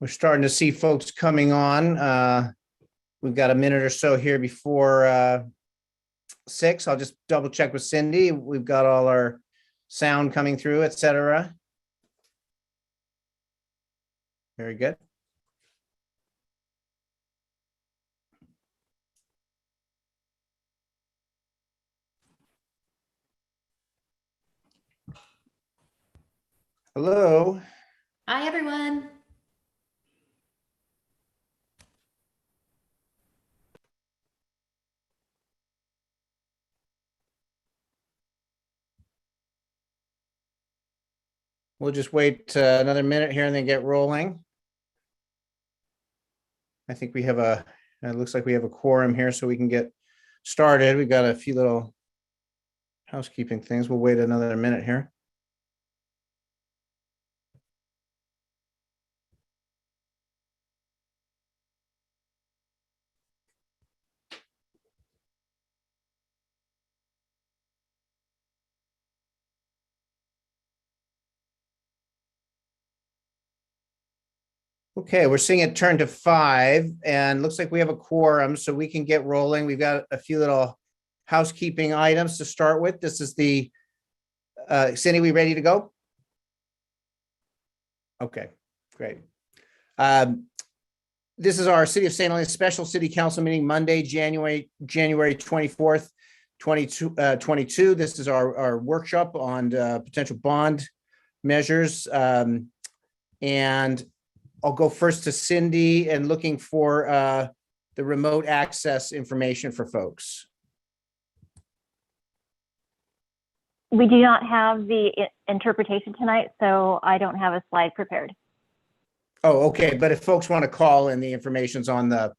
We're starting to see folks coming on. We've got a minute or so here before 6. I'll just double check with Cindy. We've got all our sound coming through, etc. Very good. Hello. Hi, everyone. We'll just wait another minute here and then get rolling. I think we have it looks like we have a quorum here, so we can get started. We've got a few little housekeeping things. We'll wait another minute here. Okay, we're seeing it turn to 5 and looks like we have a quorum, so we can get rolling. We've got a few little housekeeping items to start with. This is the, Cindy, we ready to go? Okay, great. This is our City of St. Helens Special City Council meeting, Monday, January 24th, 2022. This is our workshop on potential bond measures. And I'll go first to Cindy and looking for the remote access information for folks. We do not have the interpretation tonight, so I don't have a slide prepared. Oh, okay. But if folks want to call in, the information's on the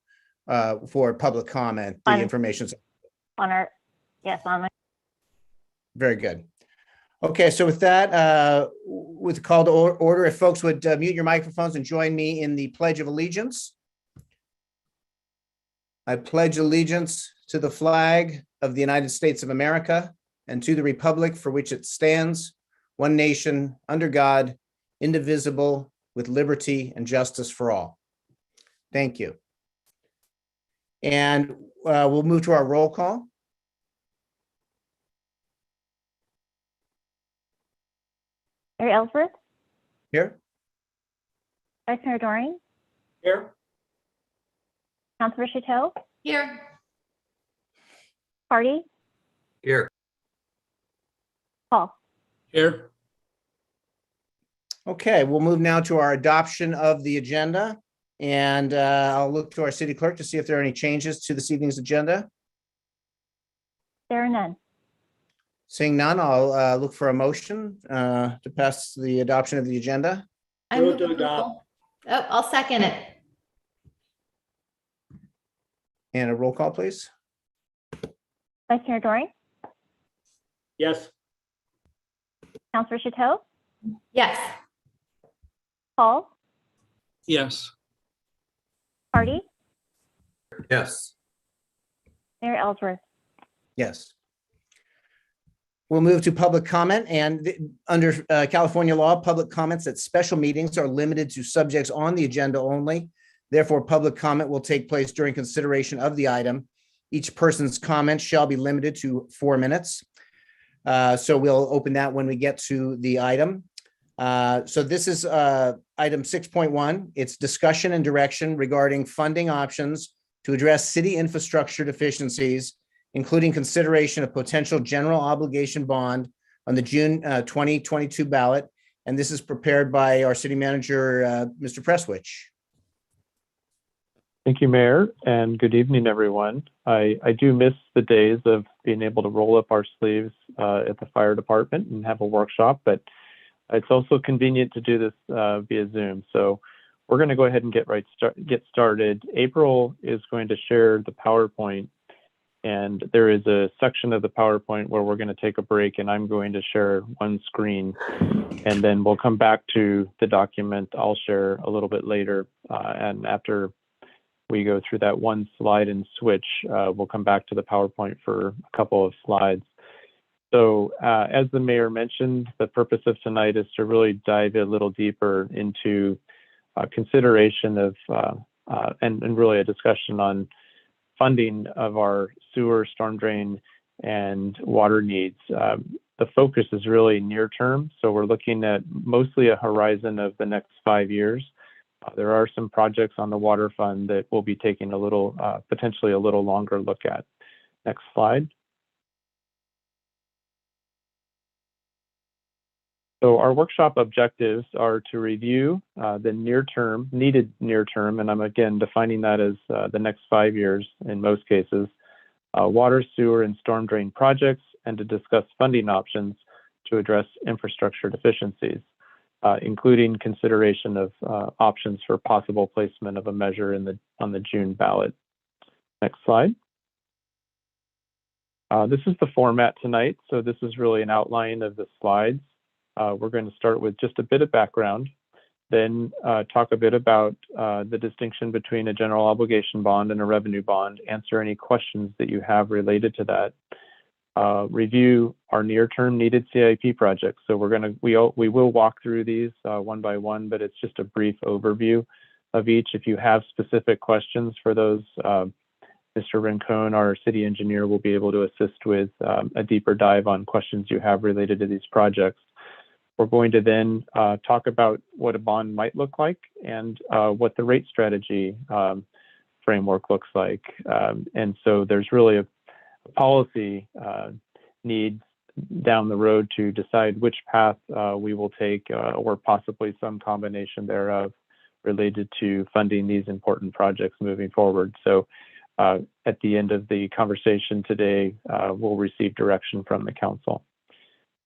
for public comment. The information's on our, yes, on my. Very good. Okay, so with that, with the call to order, if folks would mute your microphones and join me in the Pledge of Allegiance. I pledge allegiance to the flag of the United States of America and to the republic for which it stands, one nation, under God, indivisible, with liberty and justice for all. Thank you. And we'll move to our roll call. Mary Ellsworth? Here. Vice Mayor Doring? Here. Councilor Chateau? Here. Hardy? Here. Paul? Here. Okay, we'll move now to our adoption of the agenda. And I'll look to our city clerk to see if there are any changes to this evening's agenda. There are none. Seeing none, I'll look for a motion to pass the adoption of the agenda. I move to adopt. Oh, I'll second it. And a roll call, please. Vice Mayor Doring? Yes. Councilor Chateau? Yes. Paul? Yes. Hardy? Yes. Mayor Ellsworth? Yes. We'll move to public comment, and under California law, public comments at special meetings are limited to subjects on the agenda only. Therefore, public comment will take place during consideration of the item. Each person's comment shall be limited to 4 minutes. So we'll open that when we get to the item. So this is item 6.1. It's discussion and direction regarding funding options to address city infrastructure deficiencies, including consideration of potential general obligation bond on the June 2022 ballot. And this is prepared by our city manager, Mr. Presswich. Thank you, Mayor, and good evening, everyone. I do miss the days of being able to roll up our sleeves at the fire department and have a workshop, but it's also convenient to do this via Zoom. So we're going to go ahead and get started. April is going to share the PowerPoint, and there is a section of the PowerPoint where we're going to take a break, and I'm going to share one screen, and then we'll come back to the document I'll share a little bit later. And after we go through that one slide and switch, we'll come back to the PowerPoint for a couple of slides. So as the mayor mentioned, the purpose of tonight is to really dive a little deeper into consideration of and really a discussion on funding of our sewer, storm drain, and water needs. The focus is really near term, so we're looking at mostly a horizon of the next 5 years. There are some projects on the water fund that we'll be taking a little, potentially a little longer look at. Next slide. So our workshop objectives are to review the needed near term, and I'm again defining that as the next 5 years in most cases, water, sewer, and storm drain projects, and to discuss funding options to address infrastructure deficiencies, including consideration of options for possible placement of a measure on the June ballot. Next slide. This is the format tonight, so this is really an outline of the slides. We're going to start with just a bit of background, then talk a bit about the distinction between a general obligation bond and a revenue bond, answer any questions that you have related to that, review our near-term needed CIP projects. So we will walk through these one by one, but it's just a brief overview of each. If you have specific questions for those, Mr. Rincon, our city engineer, will be able to assist with a deeper dive on questions you have related to these projects. We're going to then talk about what a bond might look like and what the rate strategy framework looks like. And so there's really a policy need down the road to decide which path we will take or possibly some combination thereof related to funding these important projects moving forward. So at the end of the conversation today, we'll receive direction from the council.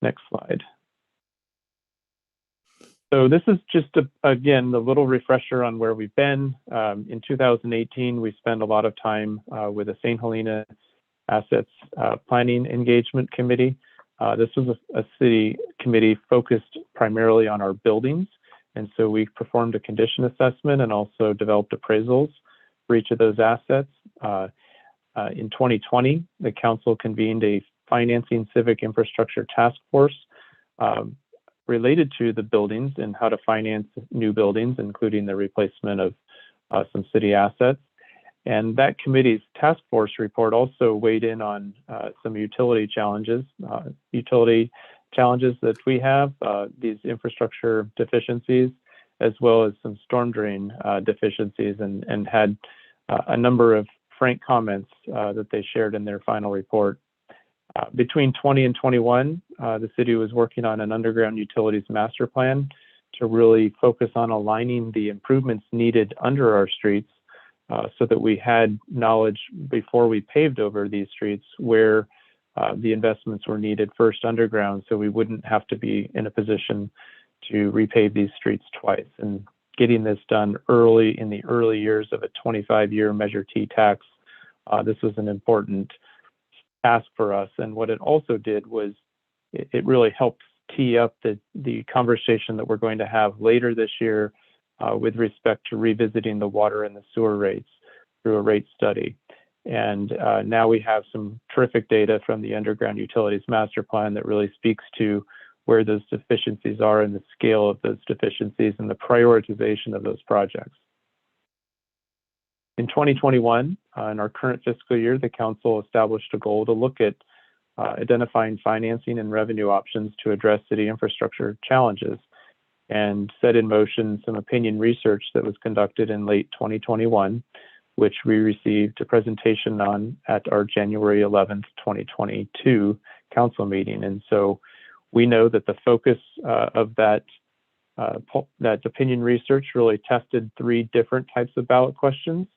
Next slide. So this is just, again, a little refresher on where we've been. In 2018, we spent a lot of time with the St. Helena Assets Planning Engagement Committee. This was a city committee focused primarily on our buildings. And so we performed a condition assessment and also developed appraisals for each of those assets. In 2020, the council convened a financing civic infrastructure task force related to the buildings and how to finance new buildings, including the replacement of some city assets. And that committee's task force report also weighed in on some utility challenges that we have, these infrastructure deficiencies, as well as some storm drain deficiencies, and had a number of frank comments that they shared in their final report. Between 20 and 21, the city was working on an underground utilities master plan to really focus on aligning the improvements needed under our streets so that we had knowledge before we paved over these streets where the investments were needed first underground, so we wouldn't have to be in a position to repave these streets twice. And getting this done early in the early years of a 25-year Measure T tax, this was an important task for us. And what it also did was it really helped tee up the conversation that we're going to have later this year with respect to revisiting the water and the sewer rates through a rate study. And now we have some terrific data from the underground utilities master plan that really speaks to where those deficiencies are and the scale of those deficiencies and the prioritization of those projects. In 2021, in our current fiscal year, the council established a goal to look at identifying financing and revenue options to address city infrastructure challenges, and set in motion some opinion research that was conducted in late 2021, which we received a presentation on at our January 11th, 2022 council meeting. And so we know that the focus of that opinion research really tested 3 different types of ballot questions.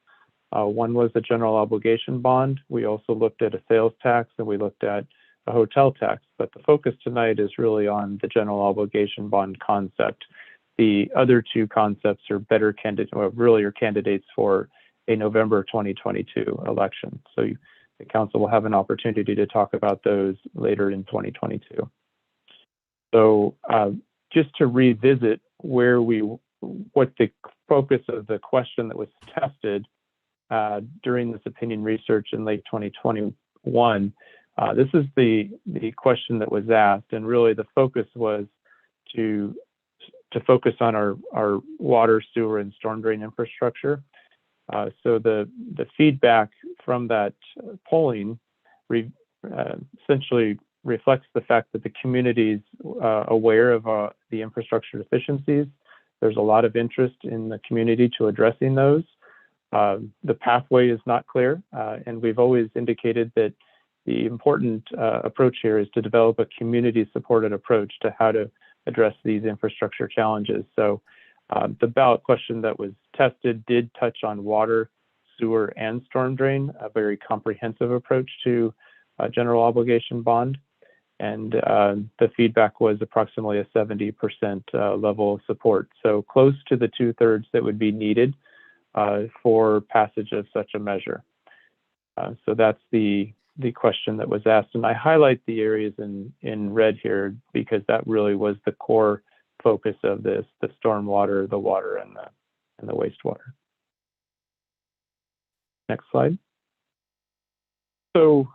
One was the general obligation bond. We also looked at a sales tax, and we looked at a hotel tax. But the focus tonight is really on the general obligation bond concept. The other 2 concepts are better candidates, or really are candidates for a November 2022 election. So the council will have an opportunity to talk about those later in 2022. So just to revisit what the focus of the question that was tested during this opinion research in late 2021, this is the question that was asked, and really the focus was to to focus on our water, sewer, and storm drain infrastructure. So the feedback from that polling essentially reflects the fact that the community is aware of the infrastructure deficiencies. There's a lot of interest in the community to addressing those. The pathway is not clear, and we've always indicated that the important approach here is to develop a community-supported approach to how to address these infrastructure challenges. So the ballot question that was tested did touch on water, sewer, and storm drain, a very comprehensive approach to a general obligation bond. And the feedback was approximately a 70% level of support. So close to the 2/3 that would be needed for passage of such a measure. So that's the question that was asked. And I highlight the areas in red here because that really was the core focus of this, the stormwater, the water, and the wastewater. Next slide. So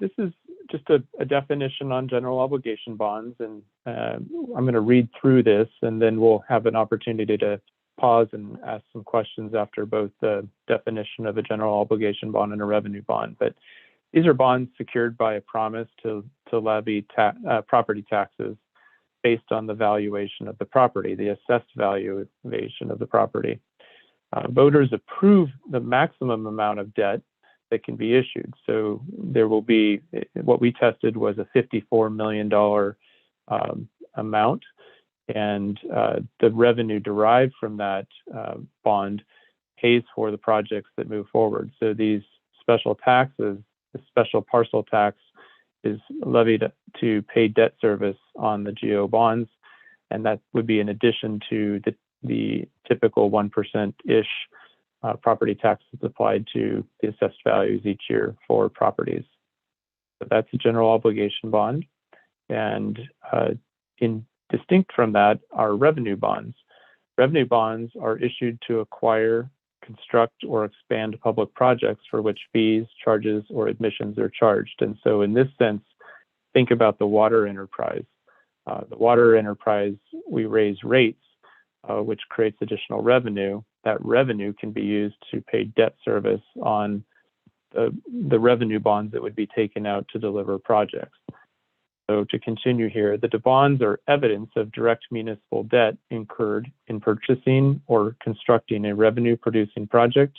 this is just a definition on general obligation bonds, and I'm going to read through this, and then we'll have an opportunity to pause and ask some questions after both the definition of a general obligation bond and a revenue bond. But these are bonds secured by a promise to levy property taxes based on the valuation of the property, the assessed valuation of the property. Voters approve the maximum amount of debt that can be issued. So there will be, what we tested was a $54 million amount, and the revenue derived from that bond pays for the projects that move forward. So these special taxes, the special parcel tax is levied to pay debt service on the GO bonds, and that would be in addition to the typical 1%-ish property taxes applied to the assessed values each year for properties. So that's a general obligation bond. And in distinct from that are revenue bonds. Revenue bonds are issued to acquire, construct, or expand public projects for which fees, charges, or admissions are charged. And so in this sense, think about the water enterprise. The water enterprise, we raise rates, which creates additional revenue. That revenue can be used to pay debt service on the revenue bonds that would be taken out to deliver projects. So to continue here, the bonds are evidence of direct municipal debt incurred in purchasing or constructing a revenue-producing project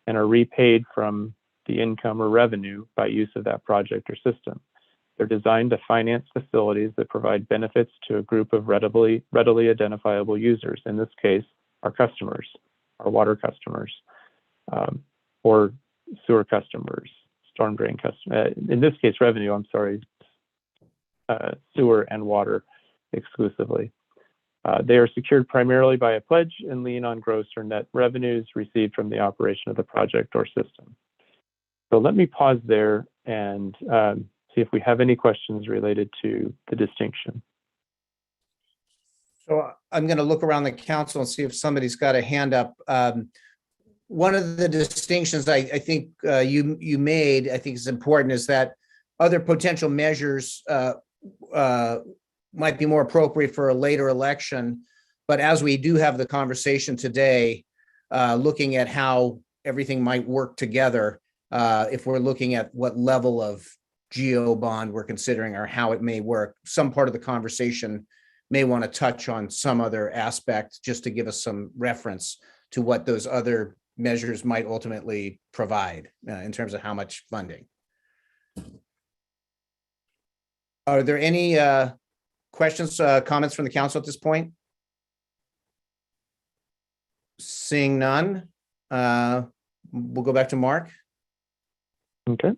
and are repaid from the income or revenue by use of that project or system. They're designed to finance facilities that provide benefits to a group of readily identifiable users, in this case, our customers, our water customers, or sewer customers, storm drain customers. In this case, revenue, I'm sorry, sewer and water exclusively. They are secured primarily by a pledge and lien on gross or net revenues received from the operation of the project or system. So let me pause there and see if we have any questions related to the distinction. So I'm going to look around the council and see if somebody's got a hand up. One of the distinctions I think you made, I think is important, is that other potential measures might be more appropriate for a later election. But as we do have the conversation today, looking at how everything might work together, if we're looking at what level of GO bond we're considering or how it may work, some part of the conversation may want to touch on some other aspect just to give us some reference to what those other measures might ultimately provide in terms of how much funding. Are there any questions, comments from the council at this point? Seeing none, we'll go back to Mark. Okay.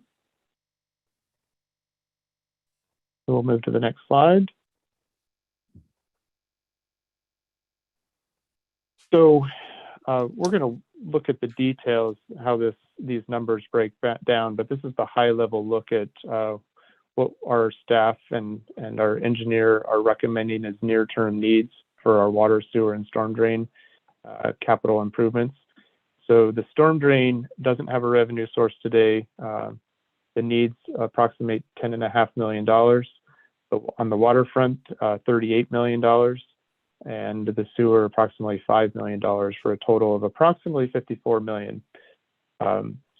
So we'll move to the next slide. So we're going to look at the details, how these numbers break down, but this is the high level look at what our staff and our engineer are recommending as near-term needs for our water, sewer, and storm drain capital improvements. So the storm drain doesn't have a revenue source today. The needs approximate $10.5 million. So on the waterfront, $38 million. and the sewer approximately $5 million for a total of approximately $54 million.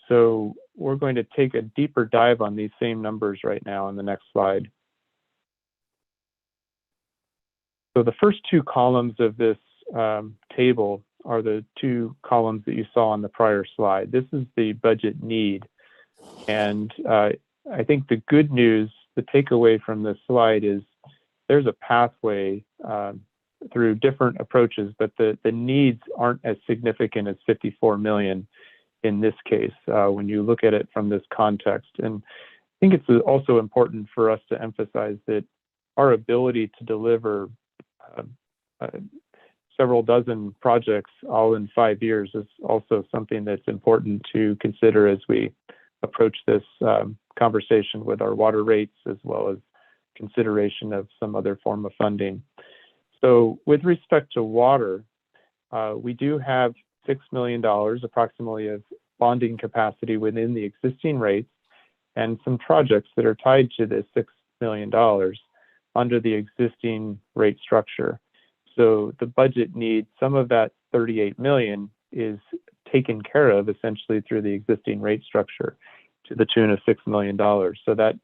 So we're going to take a deeper dive on these same numbers right now on the next slide. So the first two columns of this table are the two columns that you saw on the prior slide. This is the budget need. And I think the good news, the takeaway from this slide is there's a pathway through different approaches, but the needs aren't as significant as 54 million in this case when you look at it from this context. And I think it's also important for us to emphasize that our ability to deliver several dozen projects all in 5 years is also something that's important to consider as we approach this conversation with our water rates, as well as consideration of some other form of funding. So with respect to water, we do have $6 million approximately of bonding capacity within the existing rates and some projects that are tied to this $6 million under the existing rate structure. So the budget need, some of that 38 million is taken care of essentially through the existing rate structure to the tune of $6 million. So that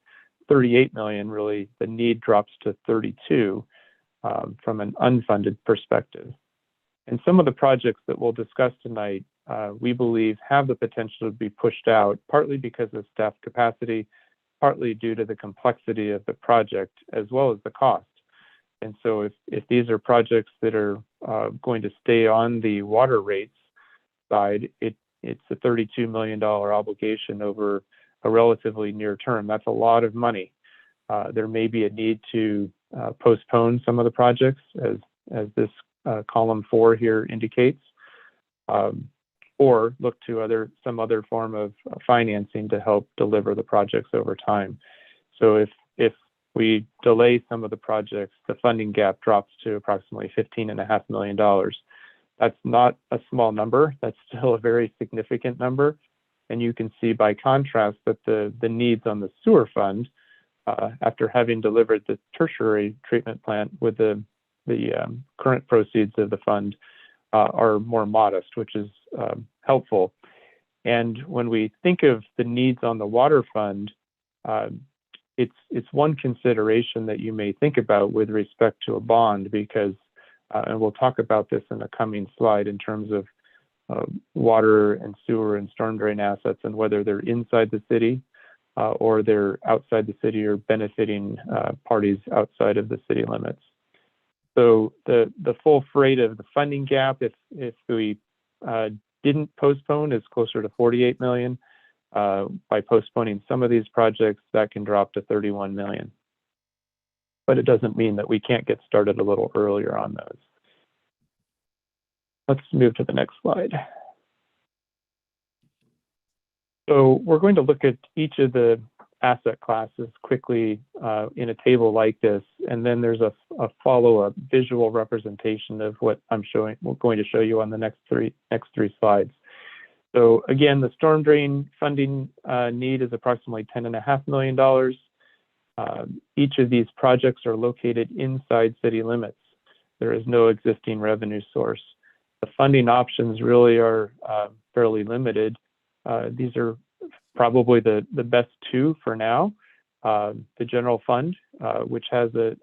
38 million, really, the need drops to 32 from an unfunded perspective. And some of the projects that we'll discuss tonight, we believe have the potential to be pushed out, partly because of staff capacity, partly due to the complexity of the project, as well as the cost. And so if these are projects that are going to stay on the water rates side, it's a $32 million obligation over a relatively near term. That's a lot of money. There may be a need to postpone some of the projects, as this column 4 here indicates, or look to some other form of financing to help deliver the projects over time. So if we delay some of the projects, the funding gap drops to approximately $15.5 million. That's not a small number. That's still a very significant number. And you can see by contrast that the needs on the sewer fund, after having delivered the tertiary treatment plant with the current proceeds of the fund, are more modest, which is helpful. And when we think of the needs on the water fund, it's one consideration that you may think about with respect to a bond, because, and we'll talk about this in a coming slide in terms of water and sewer and storm drain assets and whether they're inside the city or they're outside the city or benefiting parties outside of the city limits. So the full freight of the funding gap, if we didn't postpone, is closer to 48 million. By postponing some of these projects, that can drop to 31 million. But it doesn't mean that we can't get started a little earlier on those. Let's move to the next slide. So we're going to look at each of the asset classes quickly in a table like this, and then there's a follow-up visual representation of what we're going to show you on the next three slides. So again, the storm drain funding need is approximately $10.5 million. Each of these projects are located inside city limits. There is no existing revenue source. The funding options really are fairly limited. These are probably the best two for now. The general fund, which has a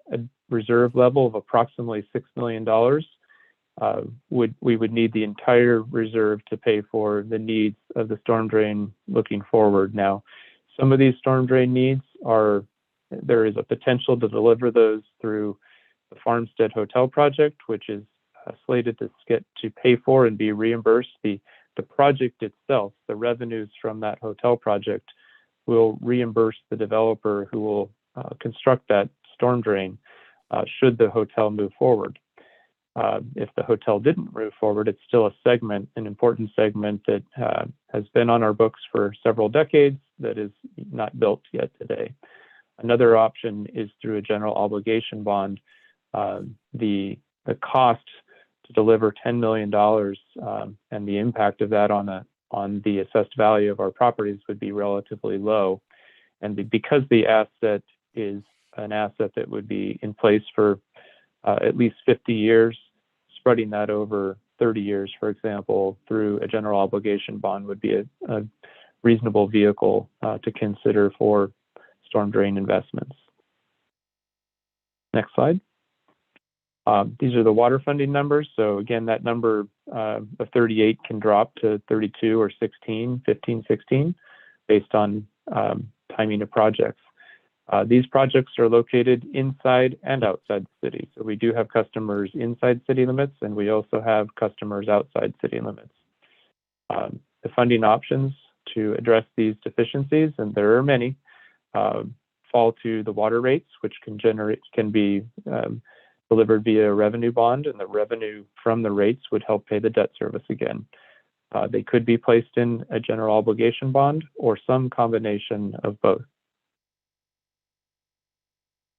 reserve level of approximately $6 million, we would need the entire reserve to pay for the needs of the storm drain looking forward. Now, some of these storm drain needs there is a potential to deliver those through the Farmstead Hotel project, which is slated to pay for and be reimbursed. The project itself, the revenues from that hotel project, will reimburse the developer who will construct that storm drain should the hotel move forward. If the hotel didn't move forward, it's still an important segment that has been on our books for several decades that is not built yet today. Another option is through a general obligation bond. The cost to deliver $10 million and the impact of that on the assessed value of our properties would be relatively low. And because the asset is an asset that would be in place for at least 50 years, spreading that over 30 years, for example, through a general obligation bond would be a reasonable vehicle to consider for storm drain investments. Next slide. These are the water funding numbers. So again, that number of 38 can drop to 32 or 16, 15, 16, based on timing of projects. These projects are located inside and outside the city. So we do have customers inside city limits, and we also have customers outside city limits. The funding options to address these deficiencies, and there are many, fall to the water rates, which can be delivered via a revenue bond, and the revenue from the rates would help pay the debt service again. They could be placed in a general obligation bond or some combination of both.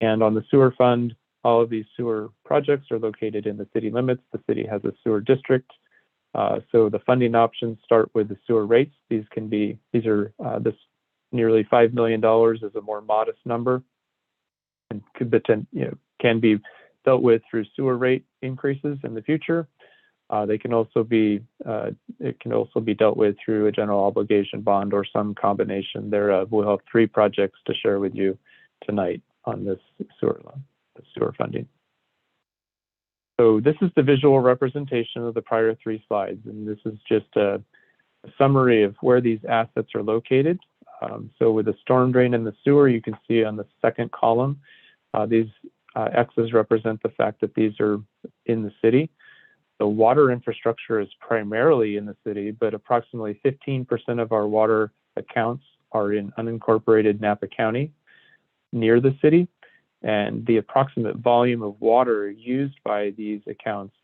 And on the sewer fund, all of these sewer projects are located in the city limits. The city has a sewer district. So the funding options start with the sewer rates. These are this nearly $5 million is a more modest number, and can be dealt with through sewer rate increases in the future. It can also be dealt with through a general obligation bond or some combination thereof. We'll have 3 projects to share with you tonight on this sewer funding. So this is the visual representation of the prior 3 slides, and this is just a summary of where these assets are located. So with the storm drain and the sewer, you can see on the second column, these X's represent the fact that these are in the city. The water infrastructure is primarily in the city, but approximately 15% of our water accounts are in unincorporated Napa County near the city. And the approximate volume of water used by these accounts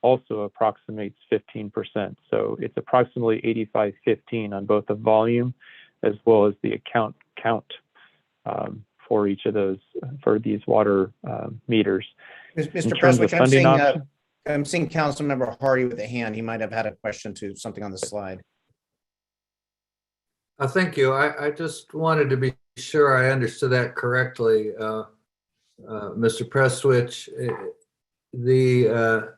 also approximates 15%. So it's approximately 85-15 on both the volume as well as the account count for each of those, for these water meters. Mr. Prestwich, I'm seeing Councilmember Hardy with a hand. He might have had a question to something on the slide. Thank you. I just wanted to be sure I understood that correctly. Mr. Prestwich, the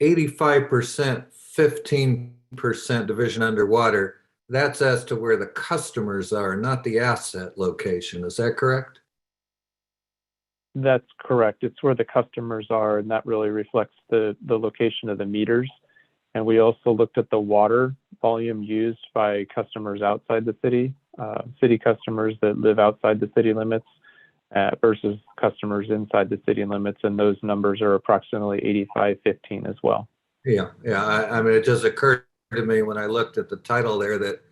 85%, 15% division underwater, that's as to where the customers are, not the asset location. Is that correct? That's correct. It's where the customers are, and that really reflects the location of the meters. And we also looked at the water volume used by customers outside the city, city customers that live outside the city limits versus customers inside the city limits. And those numbers are approximately 85-15 as well. Yeah. I mean, it just occurred to me when I looked at the title there that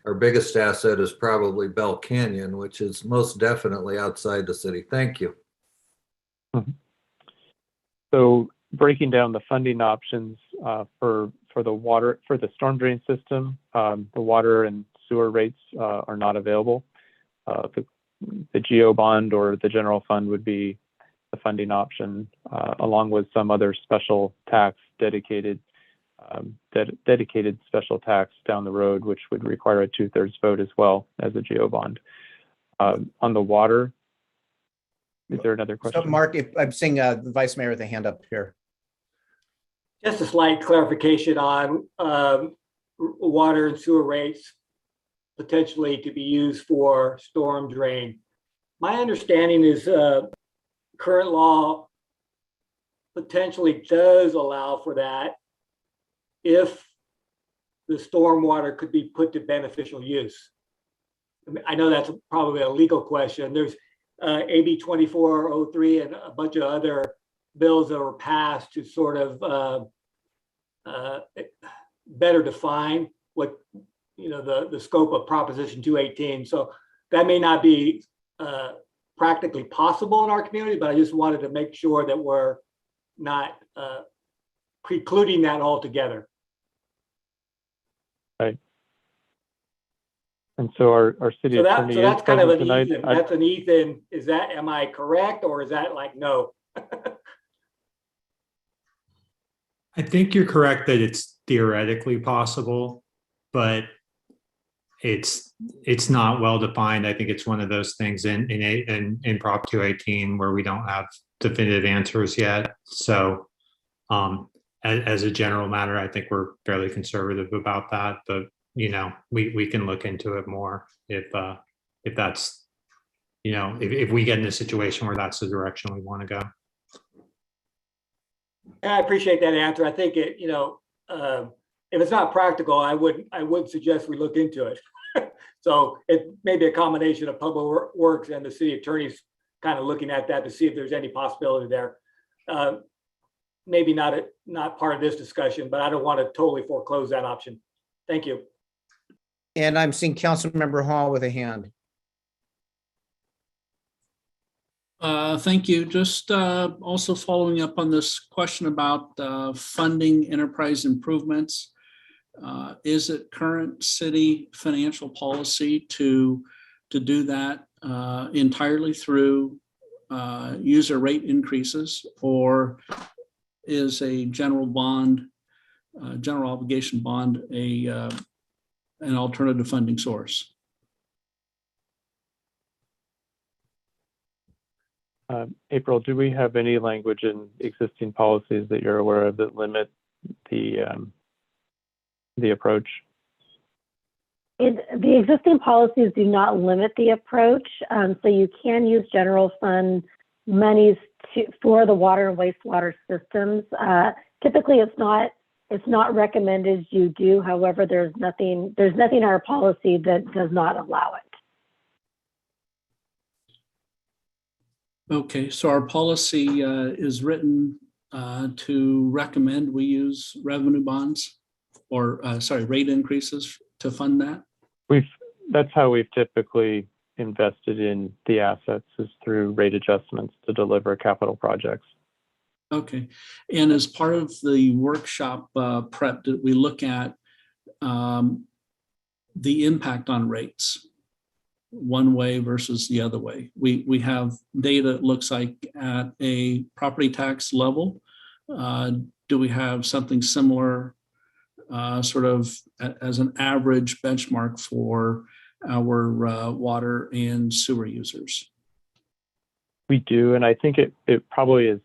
our biggest asset is probably Bell Canyon, which is most definitely outside the city. Thank you. Mm-hmm. So breaking down the funding options for the water, for the storm drain system, the water and sewer rates are not available. The GO bond or the general fund would be the funding option, along with some other special tax dedicated special tax down the road, which would require a 2/3 vote as well as a GO bond. On the water, is there another question? So Mark, if I'm seeing the Vice Mayor with a hand up here. Just a slight clarification on water and sewer rates potentially to be used for storm drain. My understanding is current law potentially does allow for that if the stormwater could be put to beneficial use. I know that's probably a legal question. There's AB 2403 and a bunch of other bills that were passed to sort of better define what, the scope of Proposition 218. So that may not be practically possible in our community, but I just wanted to make sure that we're not precluding that altogether. Right. And so our city attorney so that's is kind of an tonight. Ethan. That's an Ethan. Am I correct, or is that like no? I think you're correct that it's theoretically possible, but it's not well defined. I think it's one of those things in Prop 218 where we don't have definitive answers yet. So as a general matter, I think we're fairly conservative about that, but we can look into it more if that's, if we get in a situation where that's the direction we want to go. I appreciate that answer. I think it, if it's not practical, I would suggest we look into it. So it may be a combination of Public Works and the city attorney's kind of looking at that to see if there's any possibility there. Maybe not part of this discussion, but I don't want to totally foreclose that option. Thank you. And I'm seeing Councilmember Hall with a hand. Thank you. Just also following up on this question about funding enterprise improvements. Is it current city financial policy to do that entirely through user rate increases, or is a general obligation bond an alternative funding source? April, do we have any language in existing policies that you're aware of that limit the approach? The existing policies do not limit the approach, so you can use general fund monies for the water and wastewater systems. Typically, it's not recommended you do. However, there's nothing in our policy that does not allow it. Okay, so our policy is written to recommend we use revenue bonds, or rate increases to fund that. That's how we've typically invested in the assets, is through rate adjustments to deliver capital projects. Okay, and as part of the workshop prep, did we look at the impact on rates, one way versus the other way? We have data, it looks like, at a property tax level. Do we have something similar sort of as an average benchmark for our water and sewer users? We do, and I think it probably is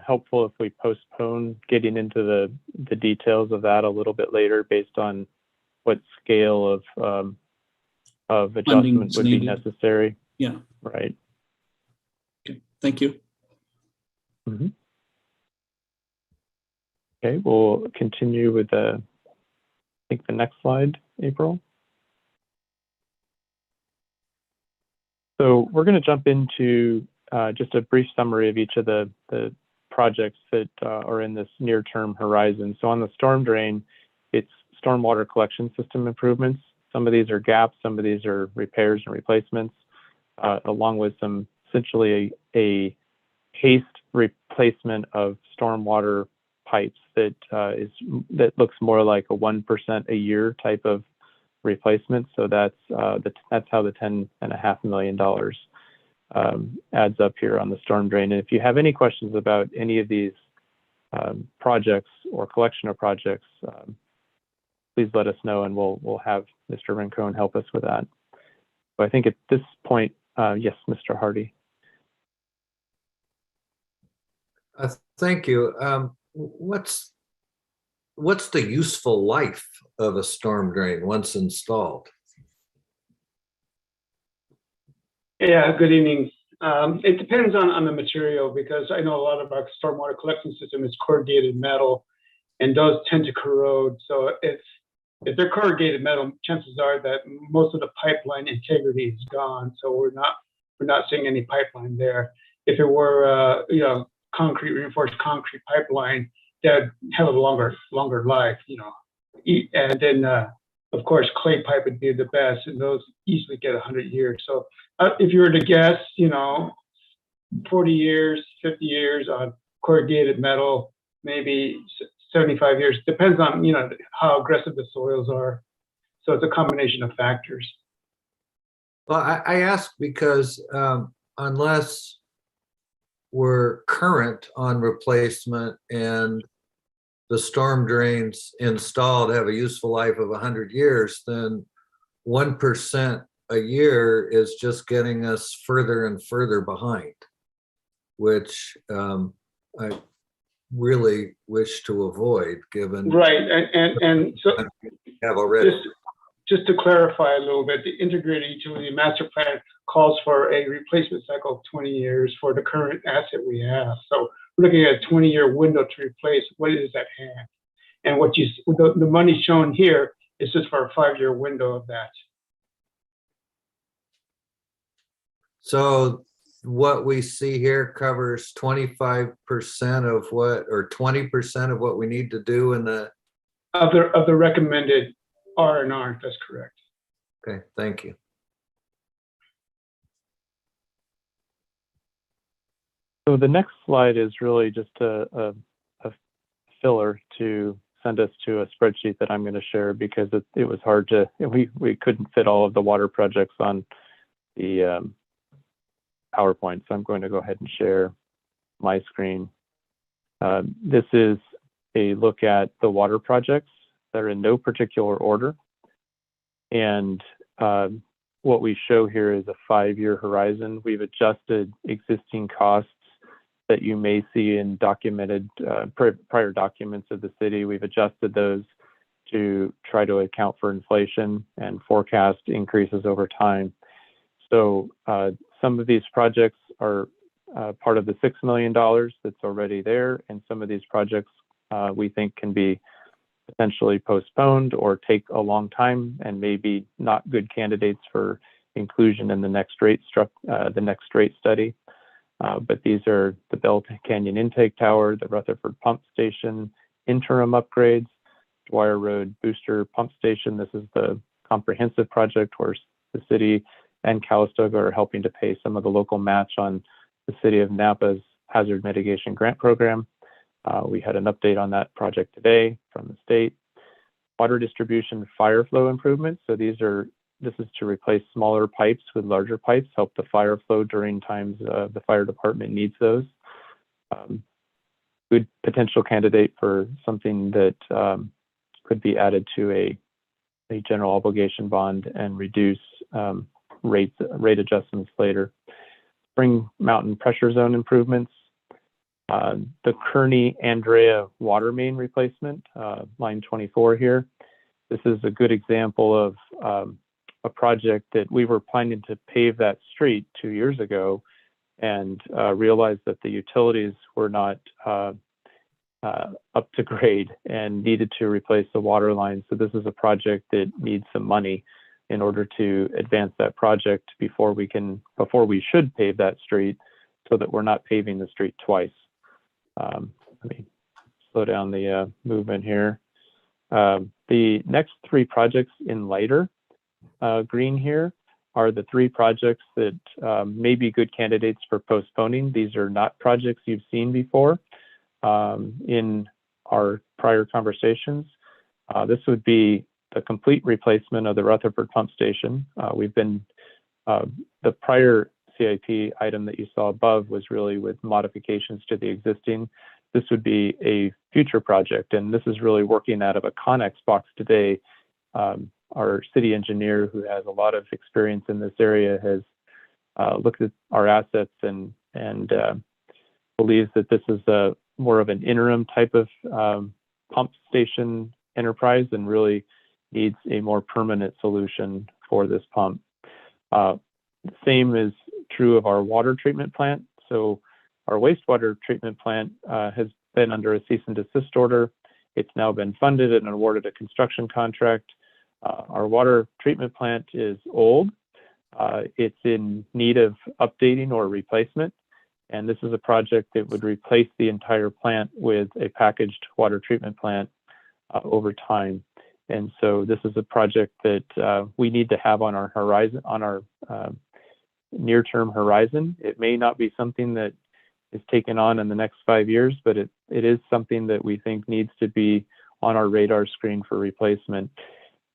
helpful if we postpone getting into the details of that a little bit later, based on what scale of adjustment would be necessary. Yeah. Right. Okay. Thank you. Mm-hmm. Okay, we'll continue with I think the next slide, April. So we're going to jump into just a brief summary of each of the projects that are in this near-term horizon. So on the storm drain, it's stormwater collection system improvements. Some of these are gaps, some of these are repairs and replacements, along with some essentially a haste replacement of stormwater pipes that looks more like a 1% a year type of replacement. So that's how the $10.5 million adds up here on the storm drain. And if you have any questions about any of these projects or collection of projects, please let us know, and we'll have Mr. Rincon help us with that. So I think at this point, yes, Mr. Hardy. Thank you. What's the useful life of a storm drain once installed? Yeah, good evening. It depends on the material, because I know a lot of our stormwater collection system is corrugated metal, and those tend to corrode. So if they're corrugated metal, chances are that most of the pipeline integrity is gone. So we're not seeing any pipeline there. If it were reinforced concrete pipeline, that have a longer life, and then of course clay pipe would be the best, and those easily get 100 years. So if you were to guess, 40 years, 50 years on corrugated metal, maybe 75 years, depends on how aggressive the soils are. So it's a combination of factors. Well, I ask because unless we're current on replacement and the storm drains installed have a useful life of 100 years, then 1% a year is just getting us further and further behind, which I really wish to avoid given Right, and so we have already. just to clarify a little bit, the integrated utility master plan calls for a replacement cycle of 20 years for the current asset we have. So we're looking at a 20-year window to replace what is at hand. And what the money shown here is just for a 5-year window of that. So what we see here covers 25% of what, or 20% of what we need to do in the. Of the recommended R&R, that's correct. Okay, thank you. So the next slide is really just a filler to send us to a spreadsheet that I'm going to share because it was hard to, we couldn't fit all of the water projects on the PowerPoint. So I'm going to go ahead and share my screen. This is a look at the water projects that are in no particular order. And what we show here is a 5-year horizon. We've adjusted existing costs that you may see in documented prior documents of the city. We've adjusted those to try to account for inflation and forecast increases over time. So some of these projects are part of the $6 million that's already there, and some of these projects we think can be potentially postponed or take a long time and maybe not good candidates for inclusion in the next rate study. But these are the Bell Canyon Intake Tower, the Rutherford Pump Station, interim upgrades, Dwyer Road Booster Pump Station. This is the comprehensive project where the city and Calistoga are helping to pay some of the local match on the City of Napa's Hazard Mitigation Grant Program. We had an update on that project today from the state. Water distribution fire flow improvements. So this is to replace smaller pipes with larger pipes, help the fire flow during times the fire department needs those. Good potential candidate for something that could be added to a general obligation bond and reduce rate adjustments later. Spring Mountain pressure zone improvements. The Kearney-Andrea water main replacement, line 24 here. This is a good example of a project that we were planning to pave that street 2 years ago and realized that the utilities were not up to grade and needed to replace the water line. So this is a project that needs some money in order to advance that project before we should pave that street so that we're not paving the street twice. Let me slow down the movement here. The next 3 projects in lighter green here are the 3 projects that may be good candidates for postponing. These are not projects you've seen before in our prior conversations. This would be the complete replacement of the Rutherford Pump Station. The prior CIP item that you saw above was really with modifications to the existing. This would be a future project, and this is really working out of a Connex box today. Our city engineer, who has a lot of experience in this area, has looked at our assets and believes that this is more of an interim type of pump station enterprise and really needs a more permanent solution for this pump. Same is true of our water treatment plant. So our wastewater treatment plant has been under a cease and desist order. It's now been funded and awarded a construction contract. Our water treatment plant is old. It's in need of updating or replacement. And this is a project that would replace the entire plant with a packaged water treatment plant over time. And so this is a project that we need to have on our horizon, on our near-term horizon. It may not be something that is taken on in the next 5 years, but it is something that we think needs to be on our radar screen for replacement.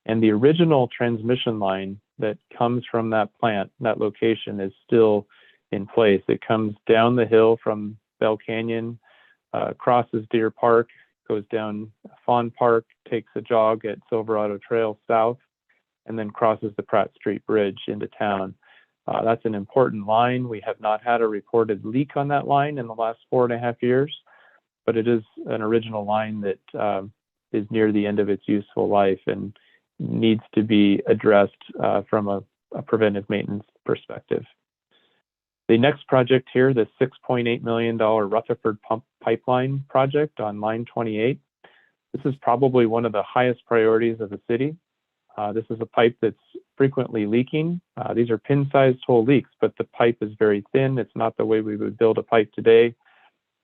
And the original transmission line that comes from that plant, that location, is still in place. It comes down the hill from Bell Canyon, crosses Deer Park, goes down Fawn Park, takes a jog at Silverado Trail South, and then crosses the Pratt Street Bridge into town. That's an important line. We have not had a reported leak on that line in the last 4.5 years, but it is an original line that is near the end of its useful life and needs to be addressed from a preventive maintenance perspective. The next project here, the $6.8 million Rutherford pump pipeline project on line 28. This is probably one of the highest priorities of the city. This is a pipe that's frequently leaking. These are pin-sized hole leaks, but the pipe is very thin. It's not the way we would build a pipe today.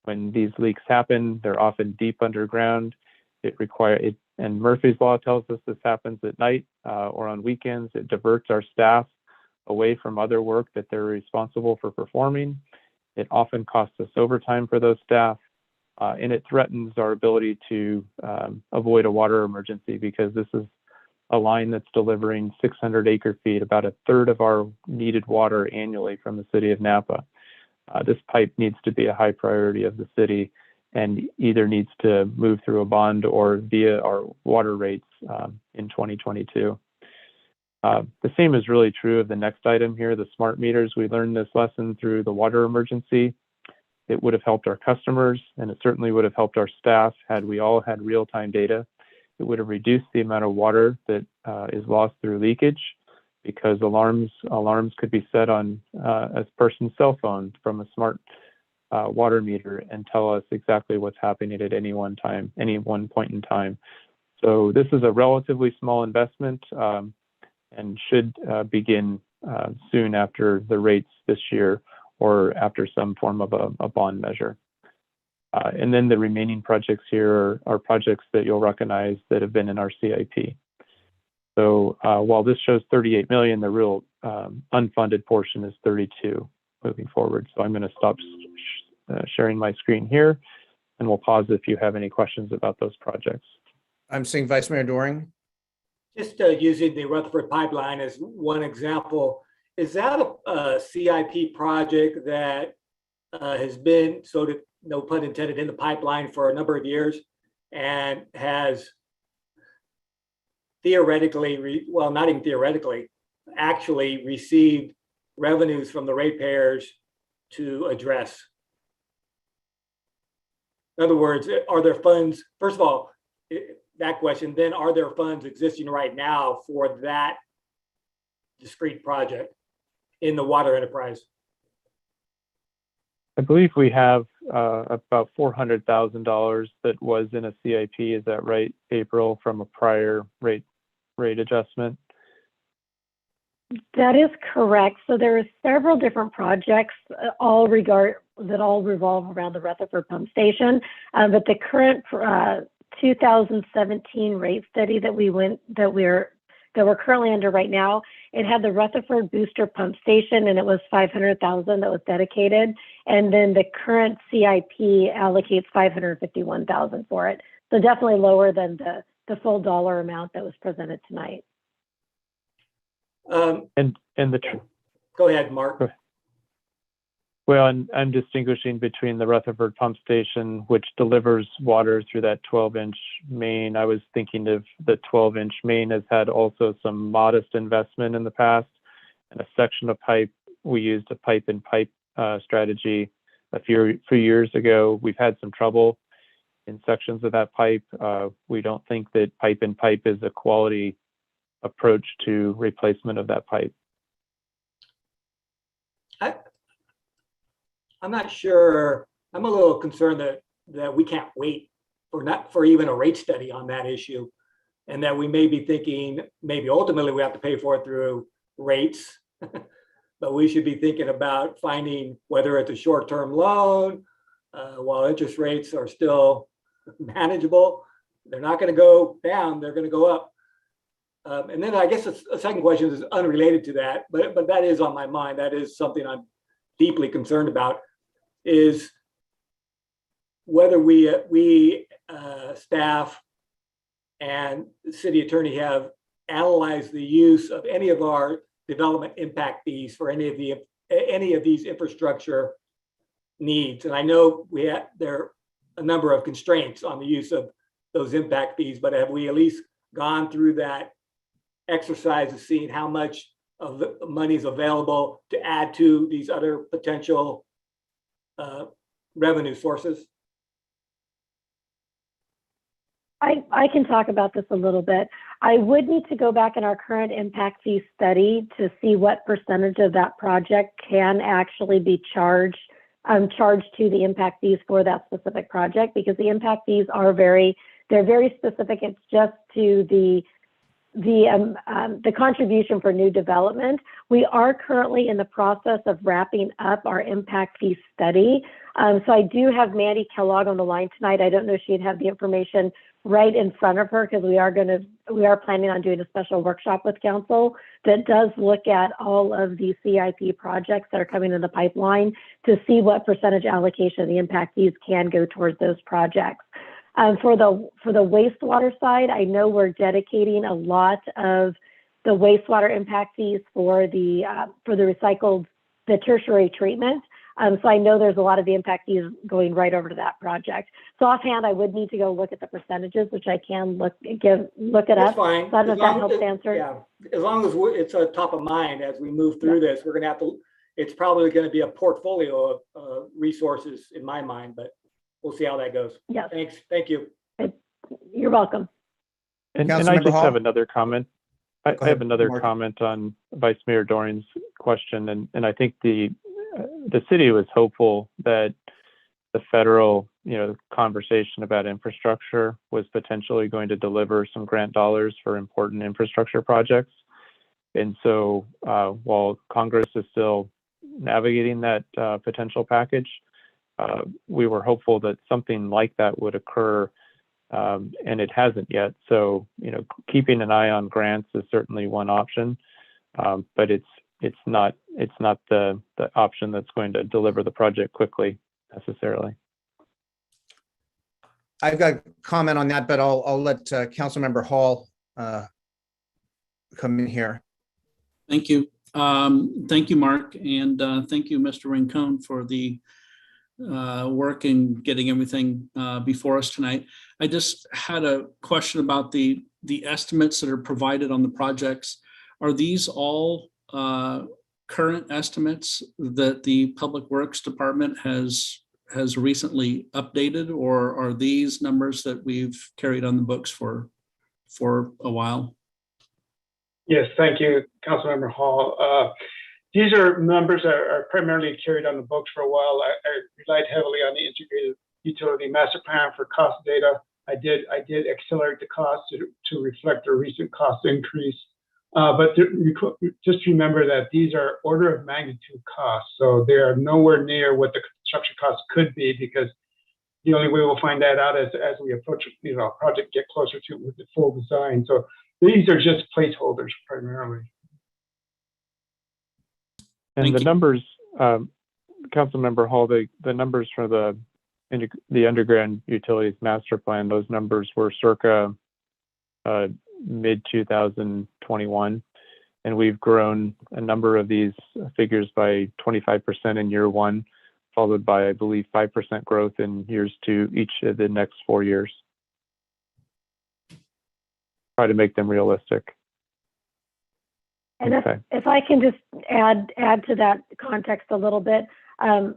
When these leaks happen, they're often deep underground. And Murphy's Law tells us this happens at night or on weekends. It diverts our staff away from other work that they're responsible for performing. It often costs us overtime for those staff, and it threatens our ability to avoid a water emergency, because this is a line that's delivering 600 acre feet, about a third of our needed water annually from the city of Napa. This pipe needs to be a high priority of the city and either needs to move through a bond or via our water rates in 2022. The same is really true of the next item here, the smart meters. We learned this lesson through the water emergency. It would have helped our customers, and it certainly would have helped our staff had we all had real-time data. It would have reduced the amount of water that is lost through leakage, because alarms could be set on a person's cell phone from a smart water meter and tell us exactly what's happening at any one point in time. So this is a relatively small investment and should begin soon after the rates this year or after some form of a bond measure. And then the remaining projects here are projects that you'll recognize that have been in our CIP. So while this shows 38 million, the real unfunded portion is 32 moving forward. So I'm going to stop sharing my screen here, and we'll pause if you have any questions about those projects. I'm seeing Vice Mayor Doring. Just using the Rutherford pipeline as one example, is that a CIP project that has been, so to, no pun intended, in the pipeline for a number of years and has theoretically, well, not even theoretically, actually received revenues from the ratepayers to address? In other words, are there funds, first of all, that question, then are there funds existing right now for that discrete project in the water enterprise? I believe we have about $400,000 that was in a CIP. Is that right, April, from a prior rate adjustment? That is correct. So there are several different projects that all revolve around the Rutherford pump station. But the current 2017 rate study that we're currently under right now, it had the Rutherford booster pump station, and it was $500,000 that was dedicated. And then the current CIP allocates $551,000 for it. So definitely lower than the full dollar amount that was presented tonight. Go ahead, Mark. Go ahead. Well, and I'm distinguishing between the Rutherford pump station, which delivers water through that 12-inch main. I was thinking of the 12-inch main has had also some modest investment in the past, and a section of pipe. We used a pipe-in-pipe strategy a few years ago. We've had some trouble in sections of that pipe. We don't think that pipe-in-pipe is a quality approach to replacement of that pipe. I'm not sure. I'm a little concerned that we can't wait for even a rate study on that issue, and that we may be thinking maybe ultimately we have to pay for it through rates, but we should be thinking about finding whether it's a short-term loan while interest rates are still manageable. They're not going to go down; they're going to go up. And then I guess a second question is unrelated to that, but that is on my mind. That is something I'm deeply concerned about, is whether we staff and the city attorney have analyzed the use of any of our development impact fees for any of these infrastructure needs. And I know there are a number of constraints on the use of those impact fees, but have we at least gone through that exercise of seeing how much of the money is available to add to these other potential revenue sources? I can talk about this a little bit. I would need to go back in our current impact fee study to see what percentage of that project can actually be charged to the impact fees for that specific project, because the impact fees are they're very specific. It's just to the contribution for new development. We are currently in the process of wrapping up our impact fee study. So I do have Mandy Kellogg on the line tonight. I don't know if she'd have the information right in front of her, because we are planning on doing a special workshop with council that does look at all of the CIP projects that are coming in the pipeline to see what percentage allocation of the impact fees can go towards those projects. For the wastewater side, I know we're dedicating a lot of the wastewater impact fees for the tertiary treatment. So I know there's a lot of the impact fees going right over to that project. So offhand, I would need to go look at the percentages, which I can look it That's up. fine. So I don't know if that As long helps as- answer. Yeah, as long as it's top of mind as we move through this, we're gonna have to, it's probably gonna be a portfolio of resources in my mind, but we'll see how that goes. Yes, Thanks, thank you. you're welcome. And I Councilmember just Hall? have another comment. I Go have ahead, another Mark. comment on Vice Mayor Doring's question, and I think the city was hopeful that the federal, conversation about infrastructure was potentially going to deliver some grant dollars for important infrastructure projects. And so while Congress is still navigating that potential package, we were hopeful that something like that would occur, and it hasn't yet. So, keeping an eye on grants is certainly one option, but it's not the option that's going to deliver the project quickly necessarily. I've got a comment on that, but I'll let Councilmember Hall come in here. Thank you. Thank you, Mark, and thank you, Mr. Rincon, for the work in getting everything before us tonight. I just had a question about the estimates that are provided on the projects. Are these all current estimates that the Public Works Department has recently updated, or are these numbers that we've carried on the books for a while? Yes, thank you, Councilmember Hall. These are numbers that are primarily carried on the books for a while. I relied heavily on the integrated utility master plan for cost data. I did accelerate the cost to reflect the recent cost increase. But just remember that these are order of magnitude costs. So they are nowhere near what the construction costs could be, because the only way we'll find that out is as we approach, project get closer to with the full design. So these are just placeholders primarily. And Thank the you. numbers, Councilmember Hall, the numbers for the underground utilities master plan, those numbers were circa mid 2021, and we've grown a number of these figures by 25% in year one, followed by, I believe, 5% growth in years two, each of the next 4 years. Try to make them realistic. And Okay. if I can just add to that context a little bit,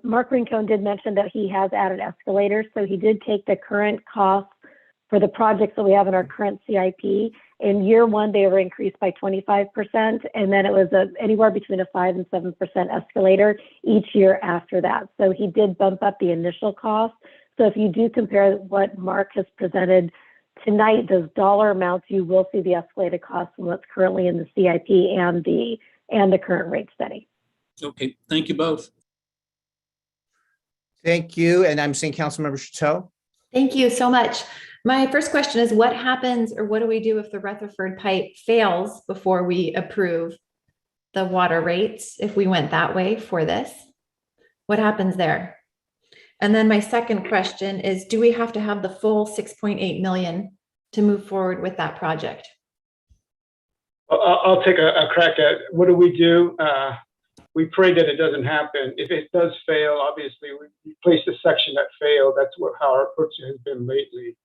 Mark Rincon did mention that he has added escalators. So he did take the current costs for the projects that we have in our current CIP. In year one, they were increased by 25%, and then it was anywhere between a 5 and 7% escalator each year after that. So he did bump up the initial cost. So if you do compare what Mark has presented tonight, those dollar amounts, you will see the escalated costs from what's currently in the CIP and the current rate study. Okay, thank you both. Thank you. And I'm seeing Councilmember Chateau. Thank you so much. My first question is, what happens, or what do we do if the Rutherford pipe fails before we approve the water rates? If we went that way for this, what happens there? And then my second question is, do we have to have the full 6.8 million to move forward with that project? I'll take a crack at what do we do. We pray that it doesn't happen. If it does fail, obviously we replace the section that failed. That's how our approach has been lately.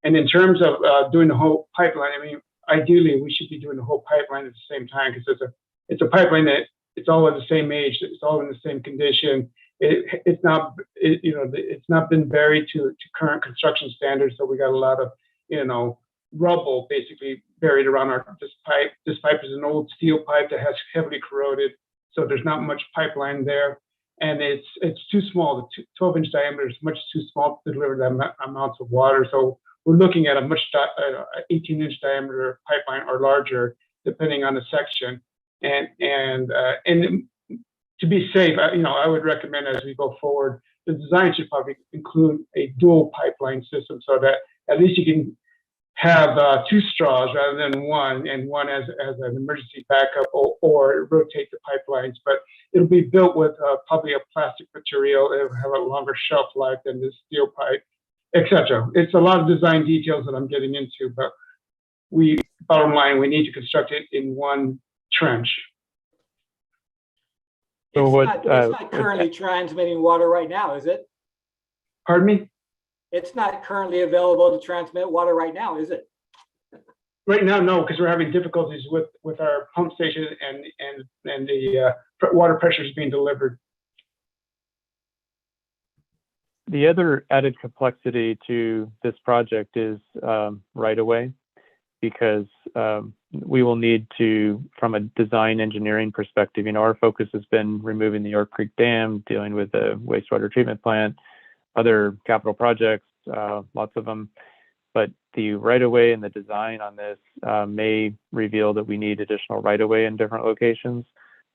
And in terms of doing the whole pipeline, ideally we should be doing the whole pipeline at the same time, because it's a pipeline that it's all of the same age, it's all in the same condition. It's not been buried to current construction standards, so we got a lot of rubble basically buried around this pipe. This pipe is an old steel pipe that has heavily corroded, so there's not much pipeline there, and it's too small. The 12-inch diameter is much too small to deliver that amounts of water. So we're looking at a much 18-inch diameter pipeline or larger, depending on the section. And to be safe, I would recommend as we go forward, the design should probably include a dual pipeline system, so that at least you can have two straws rather than one, and one as an emergency backup, or rotate the pipelines. But it'll be built with probably a plastic material. It'll have a longer shelf life than the steel pipe, etc. It's a lot of design details that I'm getting into, but bottom line, we need to construct it in one trench. So It's not currently transmitting water right now, is it? Pardon me? It's not currently available to transmit water right now, is it? Right now, no, because we're having difficulties with our pump station and the water pressure is being delivered. The other added complexity to this project is right away, because we will need to, from a design engineering perspective, our focus has been removing the York Creek Dam, dealing with the wastewater treatment plant, other capital projects, lots of them. But the right-of-way and the design on this may reveal that we need additional right-of-way in different locations,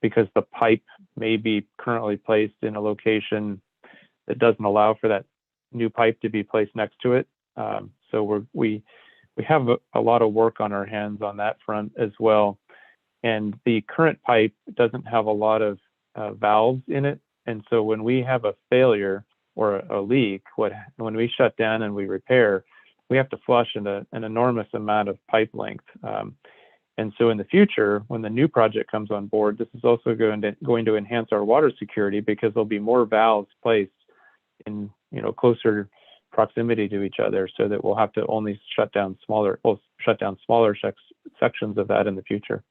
because the pipe may be currently placed in a location that doesn't allow for that new pipe to be placed next to it. So we have a lot of work on our hands on that front as well. And the current pipe doesn't have a lot of valves in it. And so when we have a failure or a leak, when we shut down and we repair, we have to flush an enormous amount of pipe length. And so in the future, when the new project comes on board, this is also going to enhance our water security, because there'll be more valves placed in closer proximity to each other, so that we'll have to only shut down smaller sections of that in the future.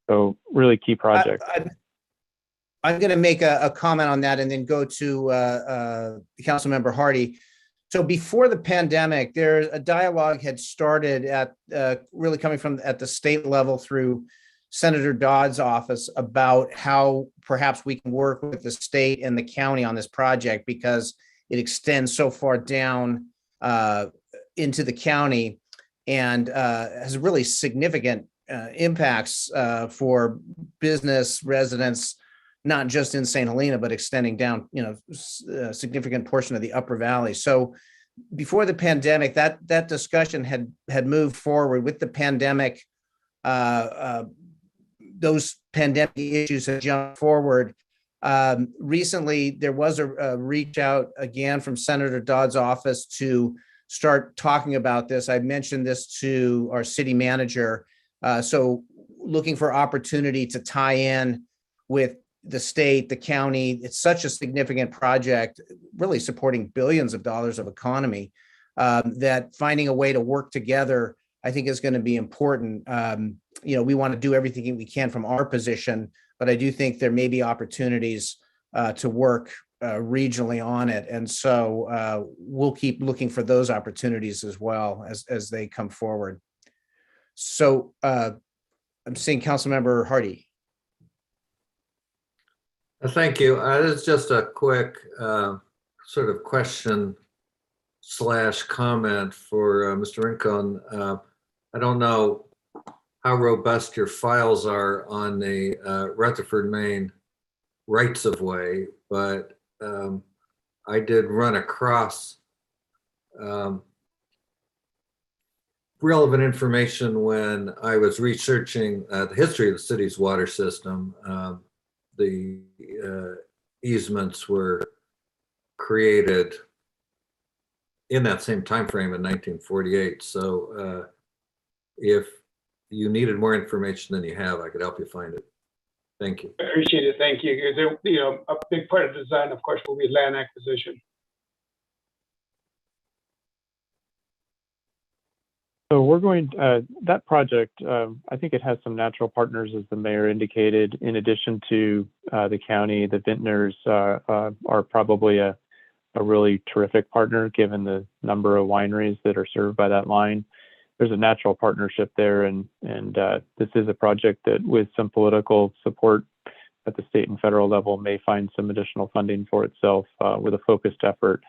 So really key project. I'm going to make a comment on that and then go to Councilmember Hardy. So before the pandemic, a dialogue had started at really coming from at the state level through Senator Dodd's office about how perhaps we can work with the state and the county on this project, because it extends so far down into the county and has really significant impacts for business residents, not just in St. Helena, but extending down, a significant portion of the Upper Valley. So before the pandemic, that discussion had moved forward. With the pandemic, those pandemic issues have jumped forward. Recently, there was a reach out again from Senator Dodd's office to start talking about this. I mentioned this to our city manager. So looking for opportunity to tie in with the state, the county. It's such a significant project, really supporting billions of dollars of economy, that finding a way to work together, I think, is going to be important. We want to do everything we can from our position, but I do think there may be opportunities to work regionally on it. And so we'll keep looking for those opportunities as well as they come forward. So I'm seeing Councilmember Hardy. Thank you. This is just a quick sort of question / comment for Mr. Rincon. I don't know how robust your files are on the Rutherford, Maine rights of way, but I did run across relevant information when I was researching the history of the city's water system. The easements were created in that same time frame in 1948. So if you needed more information than you have, I could help you find it. Thank you. I appreciate it. Thank you. Because a big part of design, of course, will be land acquisition. So we're going, that project, I think it has some natural partners, as the mayor indicated. In addition to the county, the vintners are probably a really terrific partner, given the number of wineries that are served by that line. There's a natural partnership there, and this is a project that, with some political support at the state and federal level, may find some additional funding for itself with a focused effort.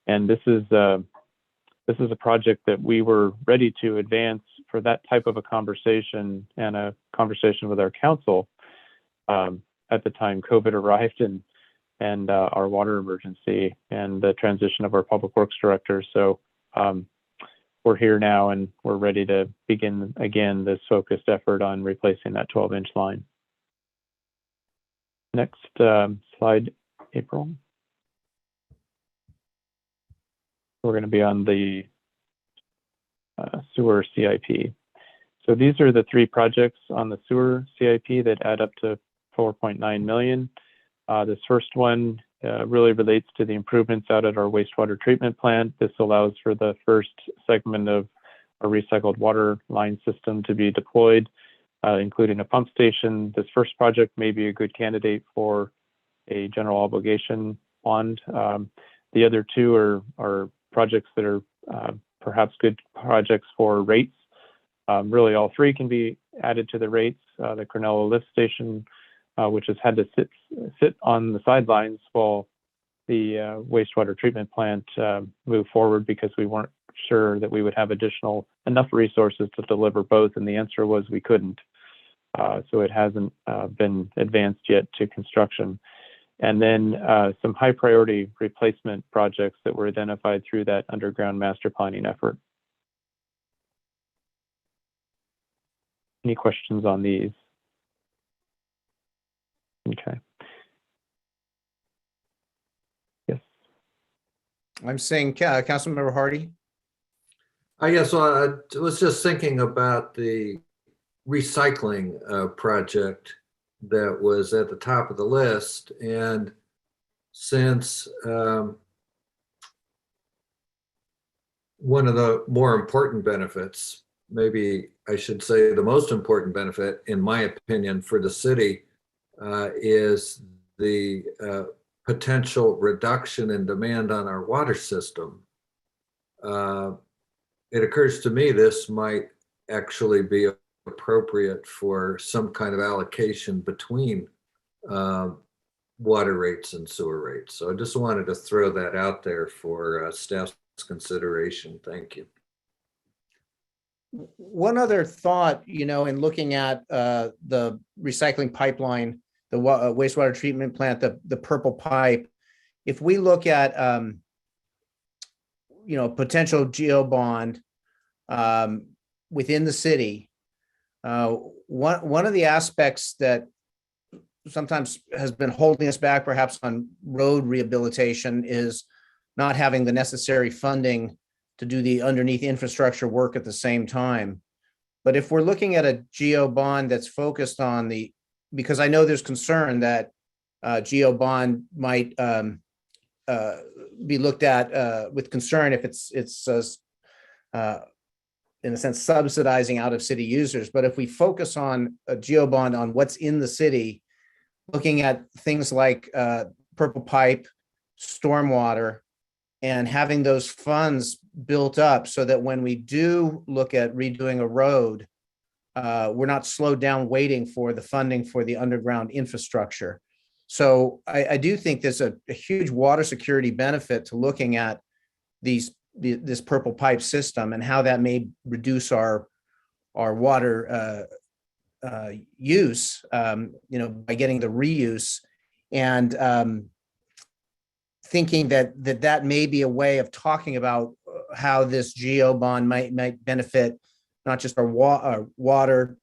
And this is a project that we were ready to advance for that type of a conversation, and a conversation with our council at the time COVID arrived, and our water emergency and the transition of our public works director. So we're here now, and we're ready to begin again this focused effort on replacing that 12-inch line. Next slide, April. We're going to be on the sewer CIP. So these are the 3 projects on the sewer CIP that add up to 4.9 million. This first one really relates to the improvements out at our wastewater treatment plant. This allows for the first segment of a recycled water line system to be deployed, including a pump station. This first project may be a good candidate for a general obligation bond. The other 2 are projects that are perhaps good projects for rates. Really, all 3 can be added to the rates. The Cornell lift station, which has had to sit on the sidelines while the wastewater treatment plant moved forward, because we weren't sure that we would have enough resources to deliver both, and the answer was we couldn't. So it hasn't been advanced yet to construction. And then some high priority replacement projects that were identified through that underground master planning effort. Any questions on these? Okay. Yes. I'm saying, Councilmember Hardy. Yes, well, I was just thinking about the recycling project that was at the top of the list. And since one of the more important benefits, maybe I should say the most important benefit, in my opinion, for the city is the potential reduction in demand on our water system. It occurs to me this might actually be appropriate for some kind of allocation between water rates and sewer rates. So I just wanted to throw that out there for staff's consideration. Thank you. One other thought, in looking at the recycling pipeline, the wastewater treatment plant, the purple pipe, if we look at, potential geo bond within the city, one of the aspects that sometimes has been holding us back, perhaps on road rehabilitation, is not having the necessary funding to do the underneath infrastructure work at the same time. But if we're looking at a geo bond that's focused on because I know there's concern that geo bond might be looked at with concern if it's in a sense subsidizing out of city users. But if we focus on a geo bond on what's in the city, looking at things like purple pipe, stormwater, and having those funds built up so that when we do look at redoing a road, we're not slowed down waiting for the funding for the underground infrastructure. So I do think there's a huge water security benefit to looking at this purple pipe system and how that may reduce our water use, by getting the reuse, and thinking that may be a way of talking about how this geo bond might benefit not just our water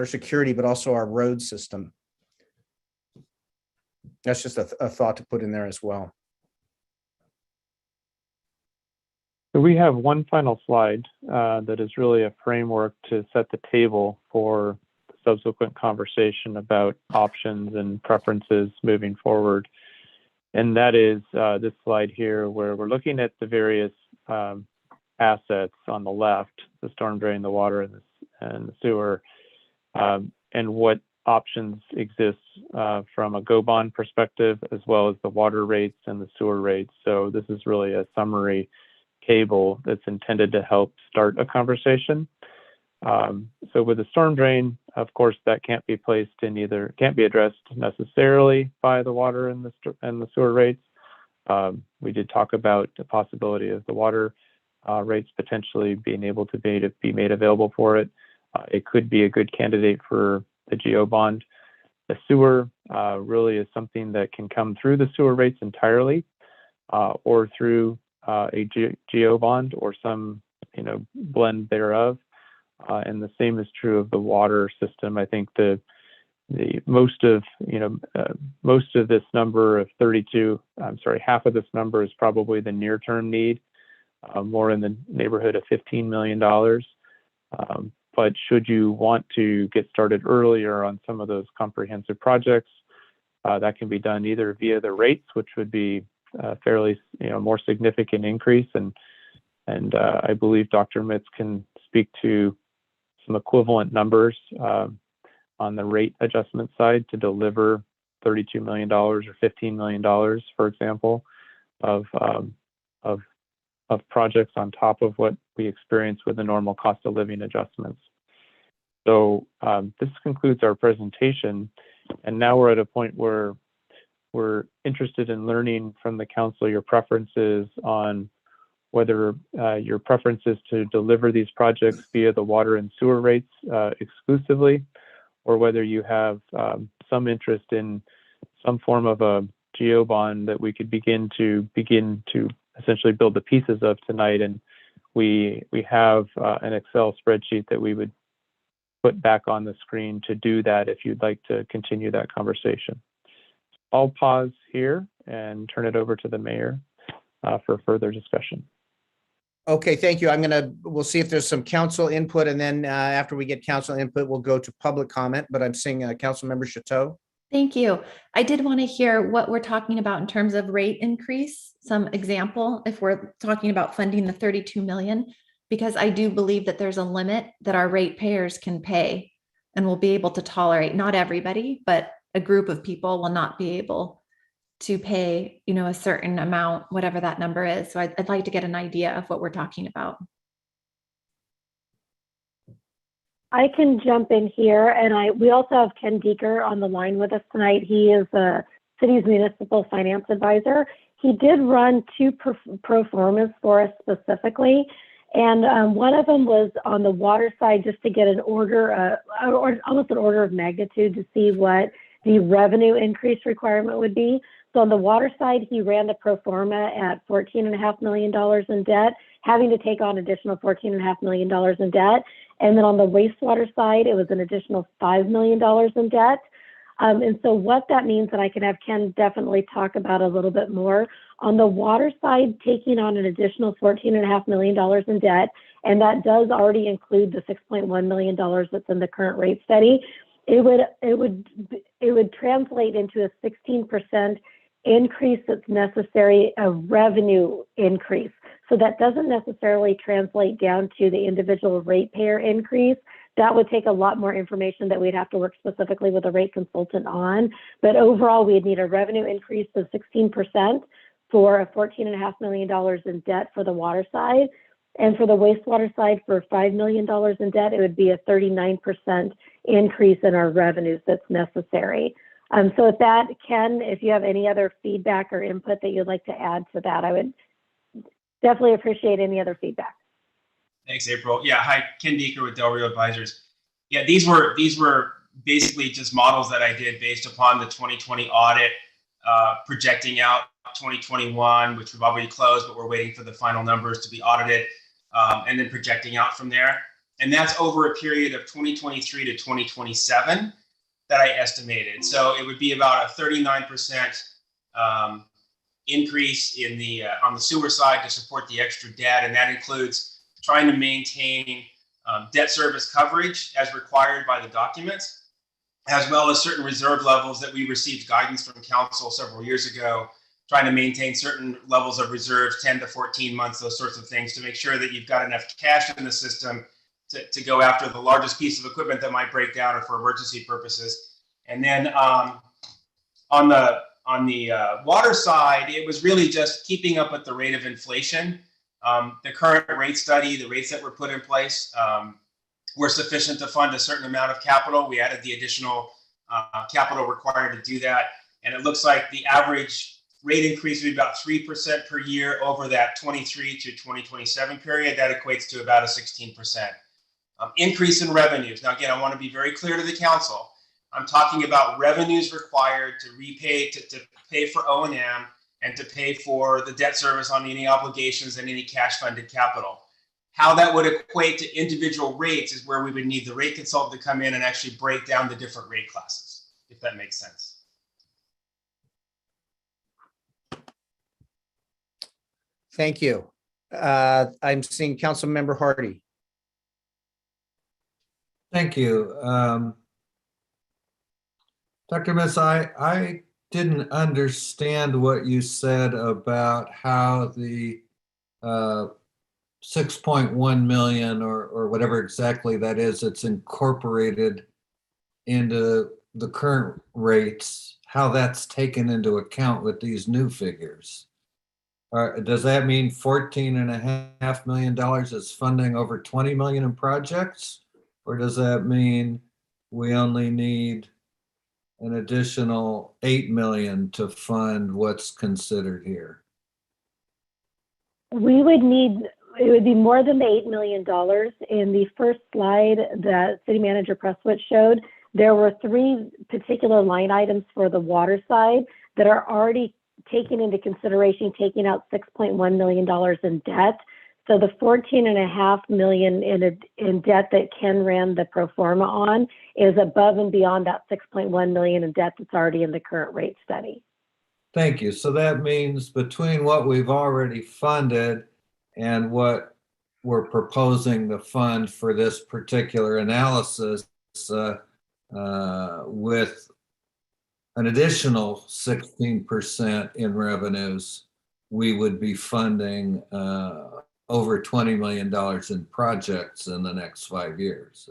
security, but also our road system. That's just a thought to put in there as well. So we have one final slide that is really a framework to set the table for the subsequent conversation about options and preferences moving forward. And that is this slide here, where we're looking at the various assets on the left, the storm drain, the water, and the sewer, and what options exist from a go bond perspective, as well as the water rates and the sewer rates. So this is really a summary table that's intended to help start a conversation. So with the storm drain, of course, that can't be addressed necessarily by the water and the sewer rates. We did talk about the possibility of the water rates potentially being able to be made available for it. It could be a good candidate for the GO bond. The sewer really is something that can come through the sewer rates entirely, or through a GO bond or some blend thereof. And the same is true of the water system. I think the most of this number of 32, half of this number is probably the near-term need, more in the neighborhood of $15 million. But should you want to get started earlier on some of those comprehensive projects, that can be done either via the rates, which would be fairly more significant increase, and I believe Dr. Mitz can speak to some equivalent numbers on the rate adjustment side to deliver $32 million or $15 million, for example, of projects on top of what we experience with the normal cost of living adjustments. So this concludes our presentation, and now we're at a point where we're interested in learning from the council your preferences on whether your preference is to deliver these projects via the water and sewer rates exclusively, or whether you have some interest in some form of a GO bond that we could begin to essentially build the pieces of tonight. And we have an Excel spreadsheet that we would put back on the screen to do that if you'd like to continue that conversation. I'll pause here and turn it over to the mayor for further discussion. Okay, thank you. We'll see if there's some council input, and then after we get council input, we'll go to public comment, but I'm seeing Council Member Chateau. Thank you. I did want to hear what we're talking about in terms of rate increase, some example, if we're talking about funding the 32 million, because I do believe that there's a limit that our ratepayers can pay and will be able to tolerate. Not everybody, but a group of people will not be able to pay, a certain amount, whatever that number is. So I'd like to get an idea of what we're talking about. I can jump in here, and we also have Ken Deeker on the line with us tonight. He is the city's municipal finance advisor. He did run two pro formas for us specifically, and one of them was on the water side, just to get an order, or almost an order of magnitude to see what the revenue increase requirement would be. So on the water side, he ran the pro forma at $14.5 million in debt, having to take on additional $14.5 million in debt. And then on the wastewater side, it was an additional $5 million in debt. And so what that means, and I can have Ken definitely talk about a little bit more, on the water side, taking on an additional $14.5 million in debt, and that does already include the $6.1 million that's in the current rate study, it would translate into a 16% increase that's necessary, a revenue increase. So that doesn't necessarily translate down to the individual ratepayer increase. That would take a lot more information that we'd have to work specifically with a rate consultant on. But overall, we'd need a revenue increase of 16% for a $14.5 million in debt for the water side. And for the wastewater side, for $5 million in debt, it would be a 39% increase in our revenues that's necessary. So with that, Ken, if you have any other feedback or input that you'd like to add to that, I would definitely appreciate any other feedback. Thanks, April. Yeah, hi, Ken Deeker with Del Rio Advisors. Yeah, these were basically just models that I did based upon the 2020 audit, projecting out 2021, which we've already closed, but we're waiting for the final numbers to be audited, and then projecting out from there. And that's over a period of 2023 to 2027 that I estimated. So it would be about a 39% increase in the on the sewer side to support the extra debt, and that includes trying to maintain debt service coverage as required by the documents, as well as certain reserve levels that we received guidance from council several years ago, trying to maintain certain levels of reserves, 10 to 14 months, those sorts of things, to make sure that you've got enough cash in the system to go after the largest piece of equipment that might break down or for emergency purposes. And then on the water side, it was really just keeping up with the rate of inflation. The current rate study, the rates that were put in place were sufficient to fund a certain amount of capital. We added the additional capital required to do that. And it looks like the average rate increase would be about 3% per year over that 23 to 2027 period. That equates to about a 16% increase in revenues. Now, again, I want to be very clear to the council. I'm talking about revenues required to repay, to pay for O&M and to pay for the debt service on any obligations and any cash funded capital. How that would equate to individual rates is where we would need the rate consultant to come in and actually break down the different rate classes, if that makes sense. Thank you. I'm seeing Councilmember Hardy. Thank you. Dr. Miss, I didn't understand what you said about how the 6.1 million or whatever exactly that is, it's incorporated into the current rates, how that's taken into account with these new figures. Does that mean $14.5 million is funding over 20 million in projects? Or does that mean we only need an additional 8 million to fund what's considered here? We would need, it would be more than the $8 million. In the first slide that City Manager Presswood showed, there were 3 particular line items for the water side that are already taken into consideration, taking out $6.1 million in debt. So the $14.5 million in debt that Ken ran the pro forma on is above and beyond that $6.1 million in debt that's already in the current rate study. Thank you. So that means between what we've already funded and what we're proposing to fund for this particular analysis, with an additional 16% in revenues, we would be funding over $20 million in projects in the next 5 years.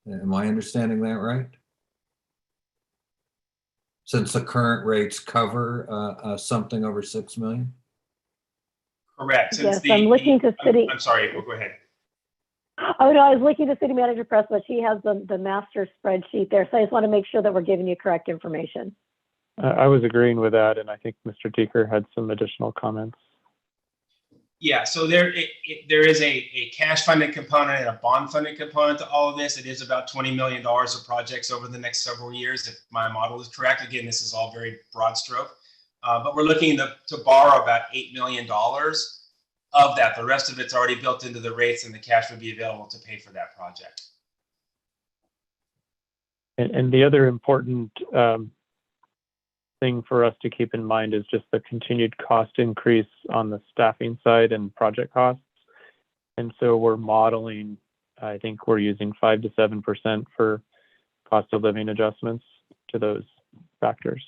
Am I understanding that right? Since the current rates cover something over 6 million? Correct. Yes, I'm looking to City. I'm sorry, go ahead. Oh, no, I was looking to City Manager Presswood. She has the master spreadsheet there. So I just want to make sure that we're giving you correct information. I was agreeing with that, and I think Mr. Deeker had some additional comments. Yeah, so there is a cash funded component and a bond funded component to all of this. It is about $20 million of projects over the next several years, if my model is correct. Again, this is all very broad stroke, but we're looking to borrow about $8 million of that. The rest of it's already built into the rates, and the cash would be available to pay for that project. And the other important thing for us to keep in mind is just the continued cost increase on the staffing side and project costs. And so we're modeling, I think we're using 5 to 7% for cost of living adjustments to those factors.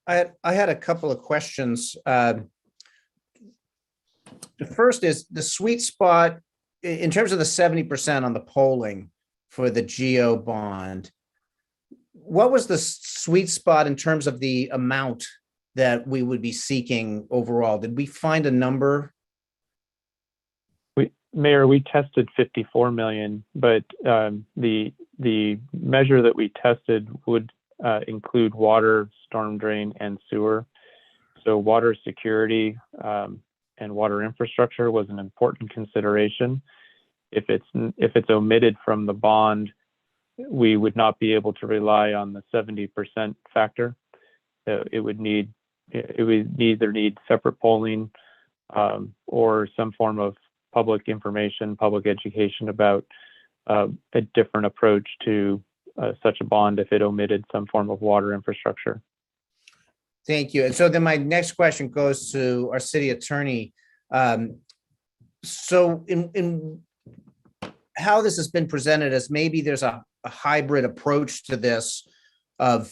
I had a couple of questions. The first is the sweet spot in terms of the 70% on the polling for the GEO bond. What was the sweet spot in terms of the amount that we would be seeking overall? Did we find a number? Mayor, we tested 54 million, but the measure that we tested would include water, storm drain, and sewer. So water security and water infrastructure was an important consideration. If it's omitted from the bond, we would not be able to rely on the 70% factor. It would either need separate polling or some form of public information, public education about a different approach to such a bond if it omitted some form of water infrastructure. Thank you. And so then my next question goes to our city attorney. So in how this has been presented as maybe there's a hybrid approach to this of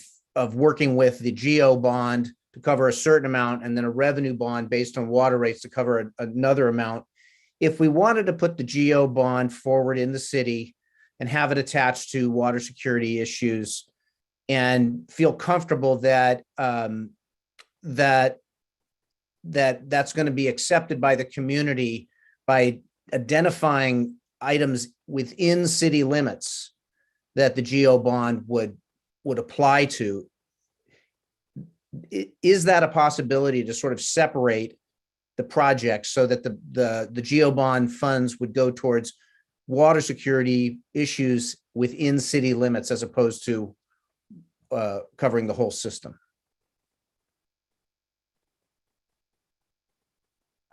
working with the GEO bond to cover a certain amount and then a revenue bond based on water rates to cover another amount. if we wanted to put the GO bond forward in the city and have it attached to water security issues and feel comfortable that that's going to be accepted by the community by identifying items within city limits that the GO bond would apply to. Is that a possibility to sort of separate the project so that the GO bond funds would go towards water security issues within city limits as opposed to covering the whole system?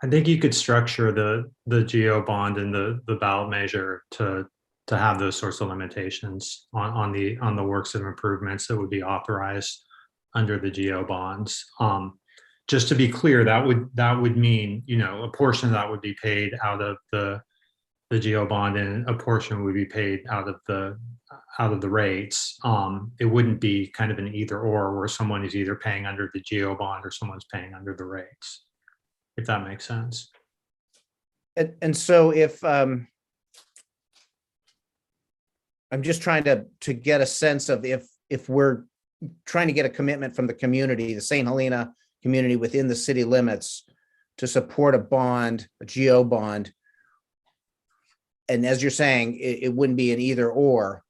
I think you could structure the GO bond and the ballot measure to have those sorts of limitations on the works of improvements that would be authorized under the GO bonds. Just to be clear, that would mean, you know, a portion of that would be paid out of the GO bond and a portion would be paid out of the rates. It wouldn't be kind of an either or where someone is either paying under the GO bond or someone's paying under the rates, if that makes sense. And so if I'm just trying to get a sense of if we're trying to get a commitment from the community, the St. Helena community within the city limits to support a bond, a GO bond. And as you're saying, it wouldn't be an either or.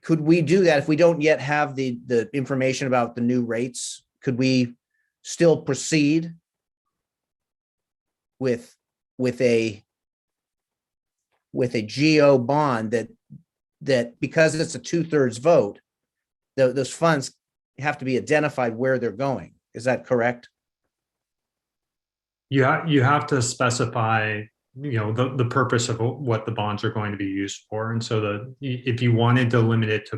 Could we do that if we don't yet have the information about the new rates? Could we still proceed with a GO bond that because it's a 2/3 vote, those funds have to be identified where they're going? Is that correct? You have to specify, you know, the purpose of what the bonds are going to be used for. And so if you wanted to limit it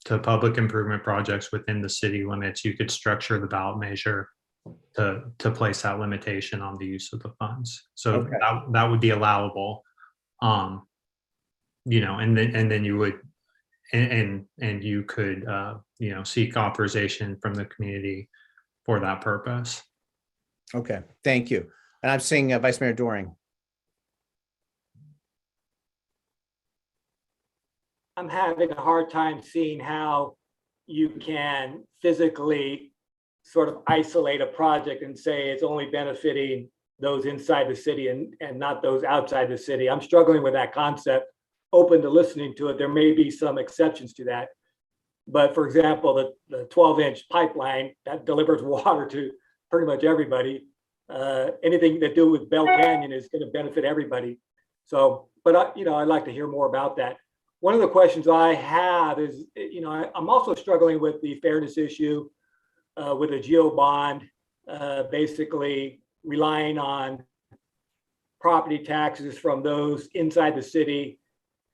to public improvement projects within the city limits, you could structure the ballot measure to place that limitation on the use of the funds. So Okay. that would be allowable. You know, and then you would and you could you know, seek authorization from the community for that purpose. Okay, thank you. And I'm seeing Vice Mayor Doring. I'm having a hard time seeing how you can physically sort of isolate a project and say it's only benefiting those inside the city and not those outside the city. I'm struggling with that concept. Open to listening to it. There may be some exceptions to that. But for example, the 12-inch pipeline that delivers water to pretty much everybody, anything that do with Bell Canyon is going to benefit everybody. So, but you know, I'd like to hear more about that. One of the questions I have is, you know, I'm also struggling with the fairness issue with a GO bond, basically relying on property taxes from those inside the city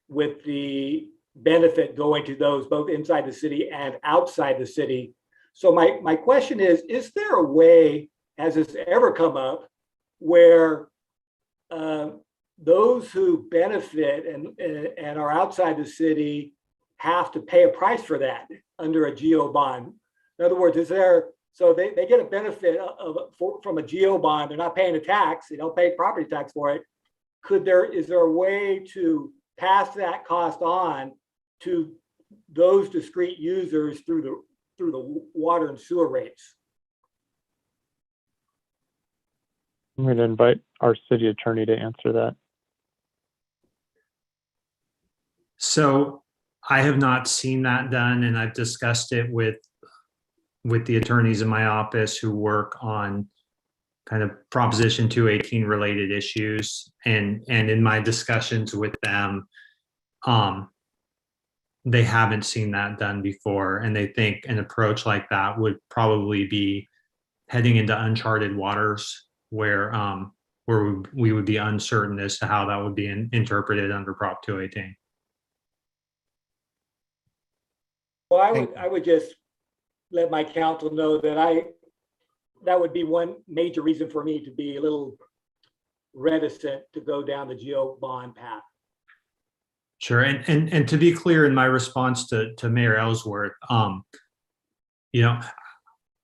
with the benefit going to those both inside the city and outside the city. So my question is there a way, has this ever come up, where those who benefit and are outside the city have to pay a price for that under a GO bond? In other words, is there, so they get a benefit from a GO bond, they're not paying a tax, they don't pay property tax for it. Is there a way to pass that cost on to those discrete users through the water and sewer rates? I'm going to invite our city attorney to answer that. So I have not seen that done, and I've discussed it with the attorneys in my office who work on kind of Proposition 218 related issues. And in my discussions with them, they haven't seen that done before. And they think an approach like that would probably be heading into uncharted waters where we would be uncertain as to how that would be interpreted under Prop 218. Well, I would just let my counsel know that that would be one major reason for me to be a little reticent to go down the GO bond path. Sure, and to be clear in my response to Mayor Ellsworth, you know,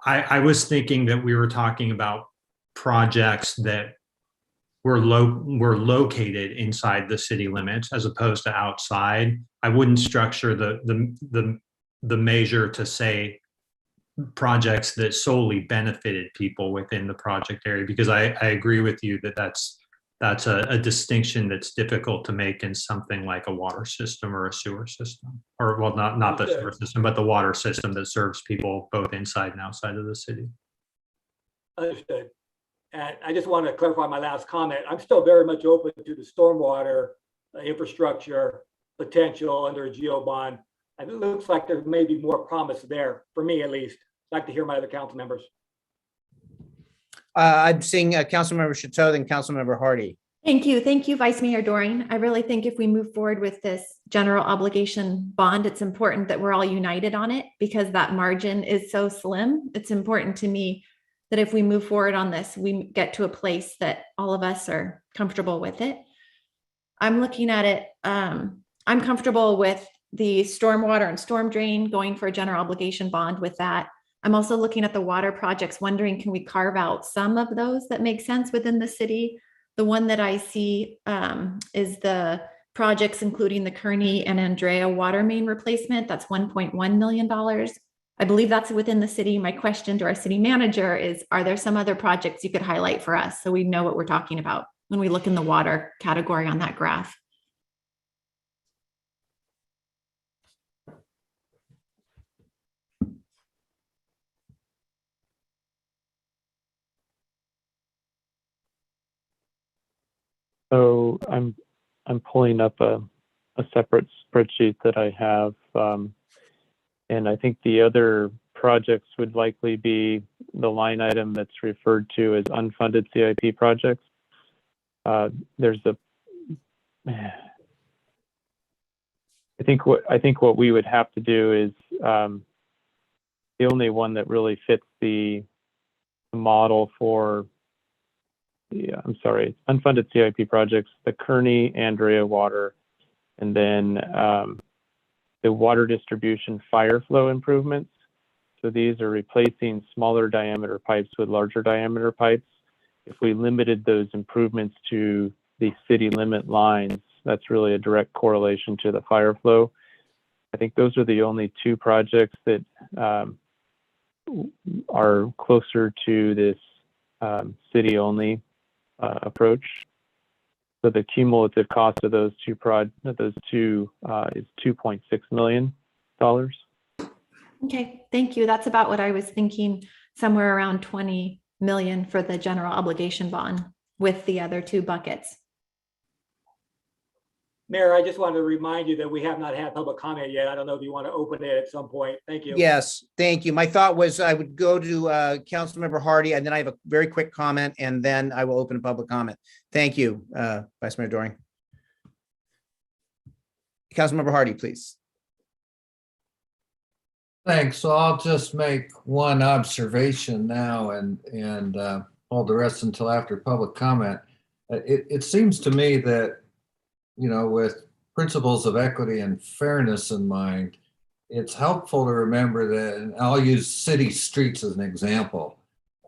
I was thinking that we were talking about projects that we're located inside the city limits as opposed to outside. I wouldn't structure the measure to say projects that solely benefited people within the project area, because I agree with you that that's a distinction that's difficult to make in something like a water system or a sewer system, or well, not the sewer system, but the water system that serves people both inside and outside of the city. Understood. And I just want to clarify my last comment. I'm still very much open to the stormwater infrastructure potential under a GEO bond. And it looks like there may be more promise there, for me at least. I'd like to hear my other council members. I'm seeing Councilmember Chateau, then Councilmember Hardy. Thank you. Thank you, Vice Mayor Doring. I really think if we move forward with this general obligation bond, it's important that we're all united on it because that margin is so slim. It's important to me that if we move forward on this, we get to a place that all of us are comfortable with it. I'm looking at it. I'm comfortable with the stormwater and storm drain, going for a general obligation bond with that. I'm also looking at the water projects, wondering, can we carve out some of those that make sense within the city? The one that I see is the projects, including the Kearney and Andrea water main replacement. That's $1.1 million. I believe that's within the city. My question to our city manager is, are there some other projects you could highlight for us so we know what we're talking about when we look in the water category on that graph? So I'm pulling up a separate spreadsheet that I have, and I think the other projects would likely be the line item that's referred to as unfunded CIP projects. I think what we would have to do is the only one that really fits the model for. Yeah, I'm sorry, unfunded CIP projects, the Kearney, Andrea water, and then the water distribution fire flow improvements. So these are replacing smaller diameter pipes with larger diameter pipes. If we limited those improvements to the city limit lines, that's really a direct correlation to the fire flow. I think those are the only two projects that are closer to this city only approach. So the cumulative cost of those two is $2.6 million. Okay, thank you. That's about what I was thinking, somewhere around 20 million for the general obligation bond with the other two buckets. Mayor, I just wanted to remind you that we have not had public comment yet. I don't know if you want to open it at some point. Thank you. Yes, thank you. My thought was I would go to Councilmember Hardy, and then I have a very quick comment, and then I will open public comment. Thank you, Vice Mayor Doring. Councilmember Hardy, please. Thanks. So I'll just make one observation now and hold the rest until after public comment. It seems to me that, with principles of equity and fairness in mind, it's helpful to remember that, and I'll use city streets as an example.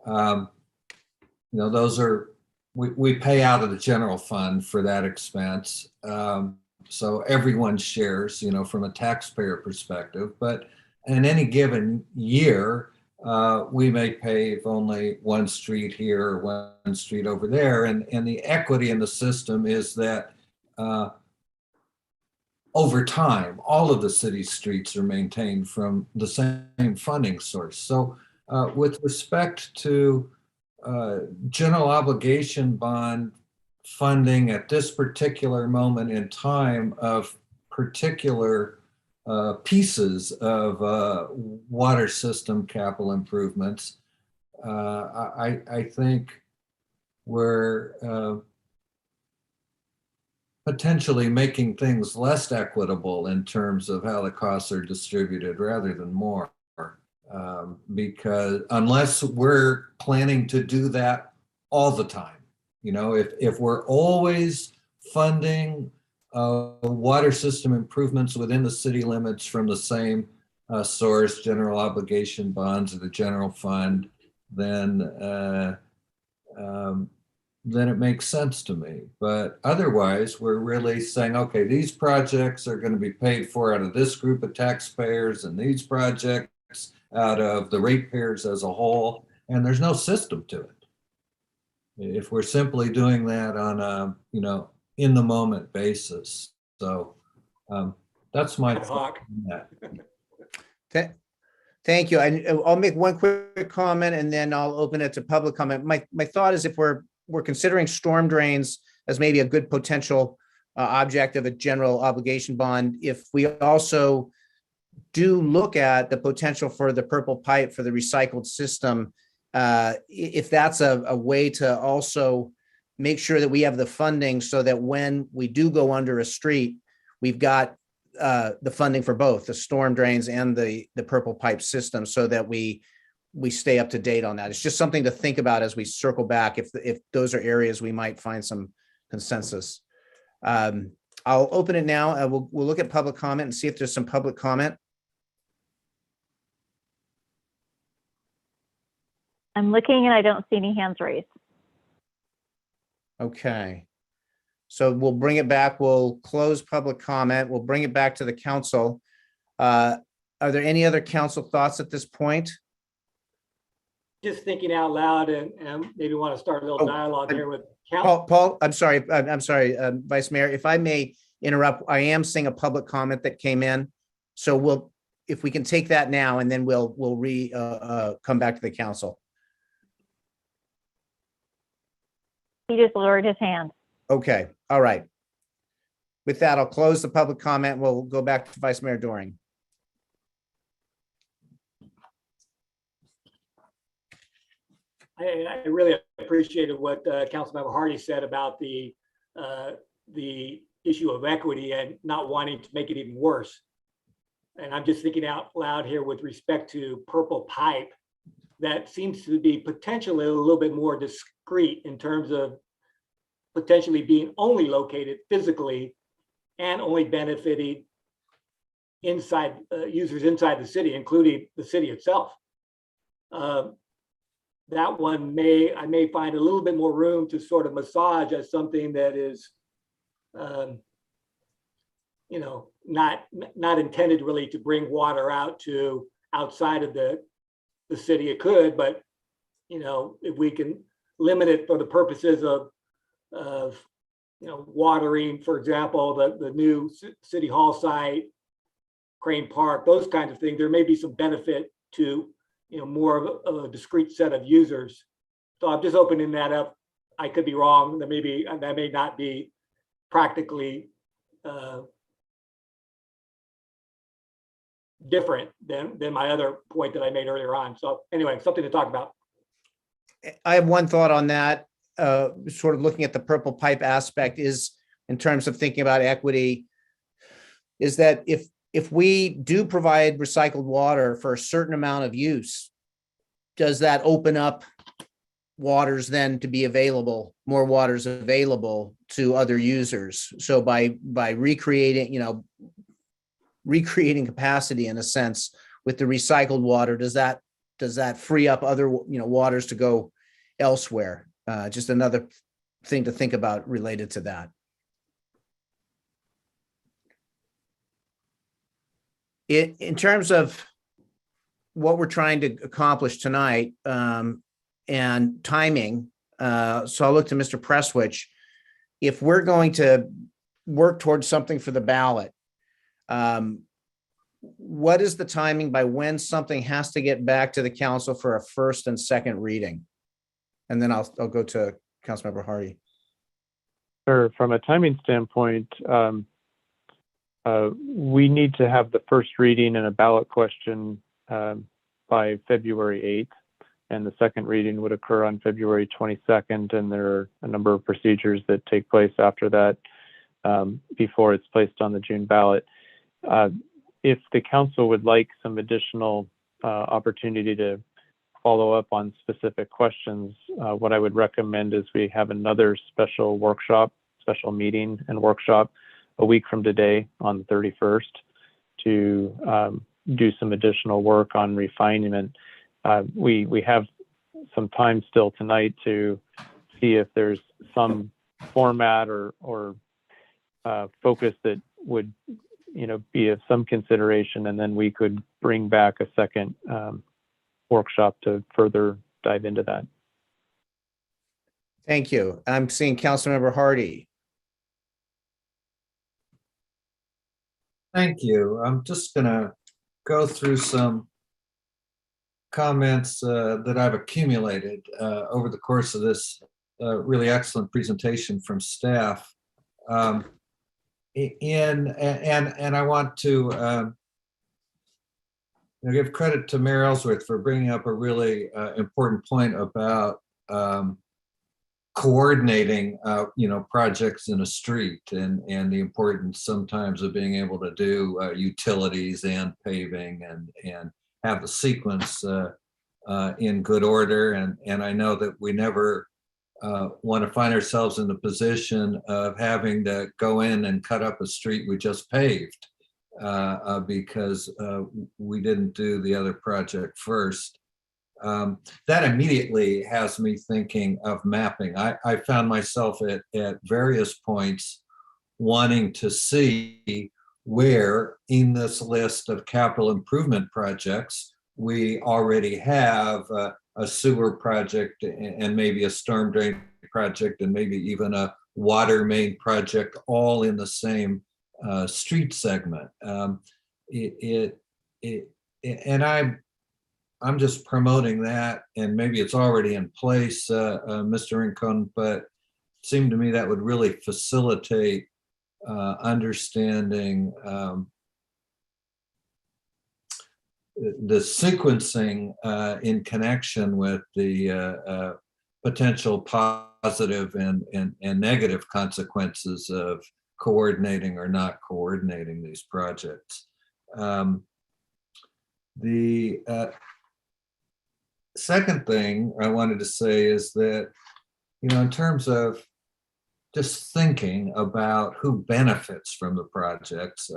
Those are, we pay out of the general fund for that expense. So everyone shares, from a taxpayer perspective, but in any given year, we may pave only one street here, one street over there. And the equity in the system is that over time, all of the city's streets are maintained from the same funding source. So with respect to general obligation bond funding at this particular moment in time of particular pieces of water system capital improvements, I think we're potentially making things less equitable in terms of how the costs are distributed rather than more. Because unless we're planning to do that all the time, if we're always funding water system improvements within the city limits from the same source, general obligation bonds or the general fund, then then it makes sense to me. But otherwise, we're really saying, okay, these projects are going to be paid for out of this group of taxpayers and these projects out of the ratepayers as a whole, and there's no system to it. If we're simply doing that on a, in the moment basis. So that's my thought on that. Thank you. I'll make one quick comment and then I'll open it to public comment. My thought is if we're considering storm drains as maybe a good potential object of a general obligation bond, if we also do look at the potential for the purple pipe for the recycled system, if that's a way to also make sure that we have the funding so that when we do go under a street, we've got the funding for both the storm drains and the purple pipe system so that we stay up to date on that. It's just something to think about as we circle back if those are areas we might find some consensus. I'll open it now. We'll look at public comment and see if there's some public comment. I'm looking and I don't see any hands raised. Okay. So we'll bring it back. We'll close public comment. We'll bring it back to the council. Are there any other council thoughts at this point? Just thinking out loud and maybe want to start a little dialogue here with council. Paul, I'm sorry, Vice Mayor, if I may interrupt, I am seeing a public comment that came in. So if we can take that now and then we'll come back to the council. He just lowered his hand. Okay, all right. With that, I'll close the public comment. We'll go back to Vice Mayor Doring. I really appreciated what Councilmember Hardy said about the issue of equity and not wanting to make it even worse. And I'm just thinking out loud here with respect to purple pipe. That seems to be potentially a little bit more discreet in terms of potentially being only located physically and only benefiting inside users inside the city, including the city itself. That one I may find a little bit more room to sort of massage as something that is, not intended really to bring water out to outside of the city. It could, but if we can limit it for the purposes of watering, for example, the new city hall site, Crane Park, those kinds of things, there may be some benefit to more of a discrete set of users. So I'm just opening that up. I could be wrong. That may not be practically different than my other point that I made earlier on. So anyway, something to talk about. I have one thought on that. Sort of looking at the purple pipe aspect is in terms of thinking about equity, is that if we do provide recycled water for a certain amount of use, does that open up waters then to be available, more waters available to other users? So by recreating capacity in a sense with the recycled water, does that free up other waters to go elsewhere? Just another thing to think about related to that. In terms of what we're trying to accomplish tonight and timing, so I'll look to Mr. Presswich. If we're going to work towards something for the ballot, what is the timing by when something has to get back to the council for a first and second reading? And then I'll go to Councilmember Hardy. Sure. From a timing standpoint, we need to have the first reading and a ballot question by February 8th, and the second reading would occur on February 22nd, and there are a number of procedures that take place after that before it's placed on the June ballot. If the council would like some additional opportunity to follow up on specific questions, what I would recommend is we have another special meeting and workshop a week from today on the 31st to do some additional work on refinement. We have some time still tonight to see if there's some format or focus that would, be of some consideration, and then we could bring back a second workshop to further dive into that. Thank you. I'm seeing Councilmember Hardy. Thank you. I'm just gonna go through some comments that I've accumulated over the course of this really excellent presentation from staff. And I want to give credit to Mayor Ellsworth for bringing up a really important point about coordinating, projects in a street and the importance sometimes of being able to do utilities and paving and have the sequence in good order. And I know that we never want to find ourselves in the position of having to go in and cut up a street we just paved because we didn't do the other project first. That immediately has me thinking of mapping. I found myself at various points wanting to see where in this list of capital improvement projects we already have a sewer project and maybe a storm drain project and maybe even a water main project all in the same street segment. And I'm just promoting that, and maybe it's already in place, Mr. Rincon, but it seemed to me that would really facilitate understanding the sequencing in connection with the potential positive and negative consequences of coordinating or not coordinating these projects. The second thing I wanted to say is that, in terms of just thinking about who benefits from the projects,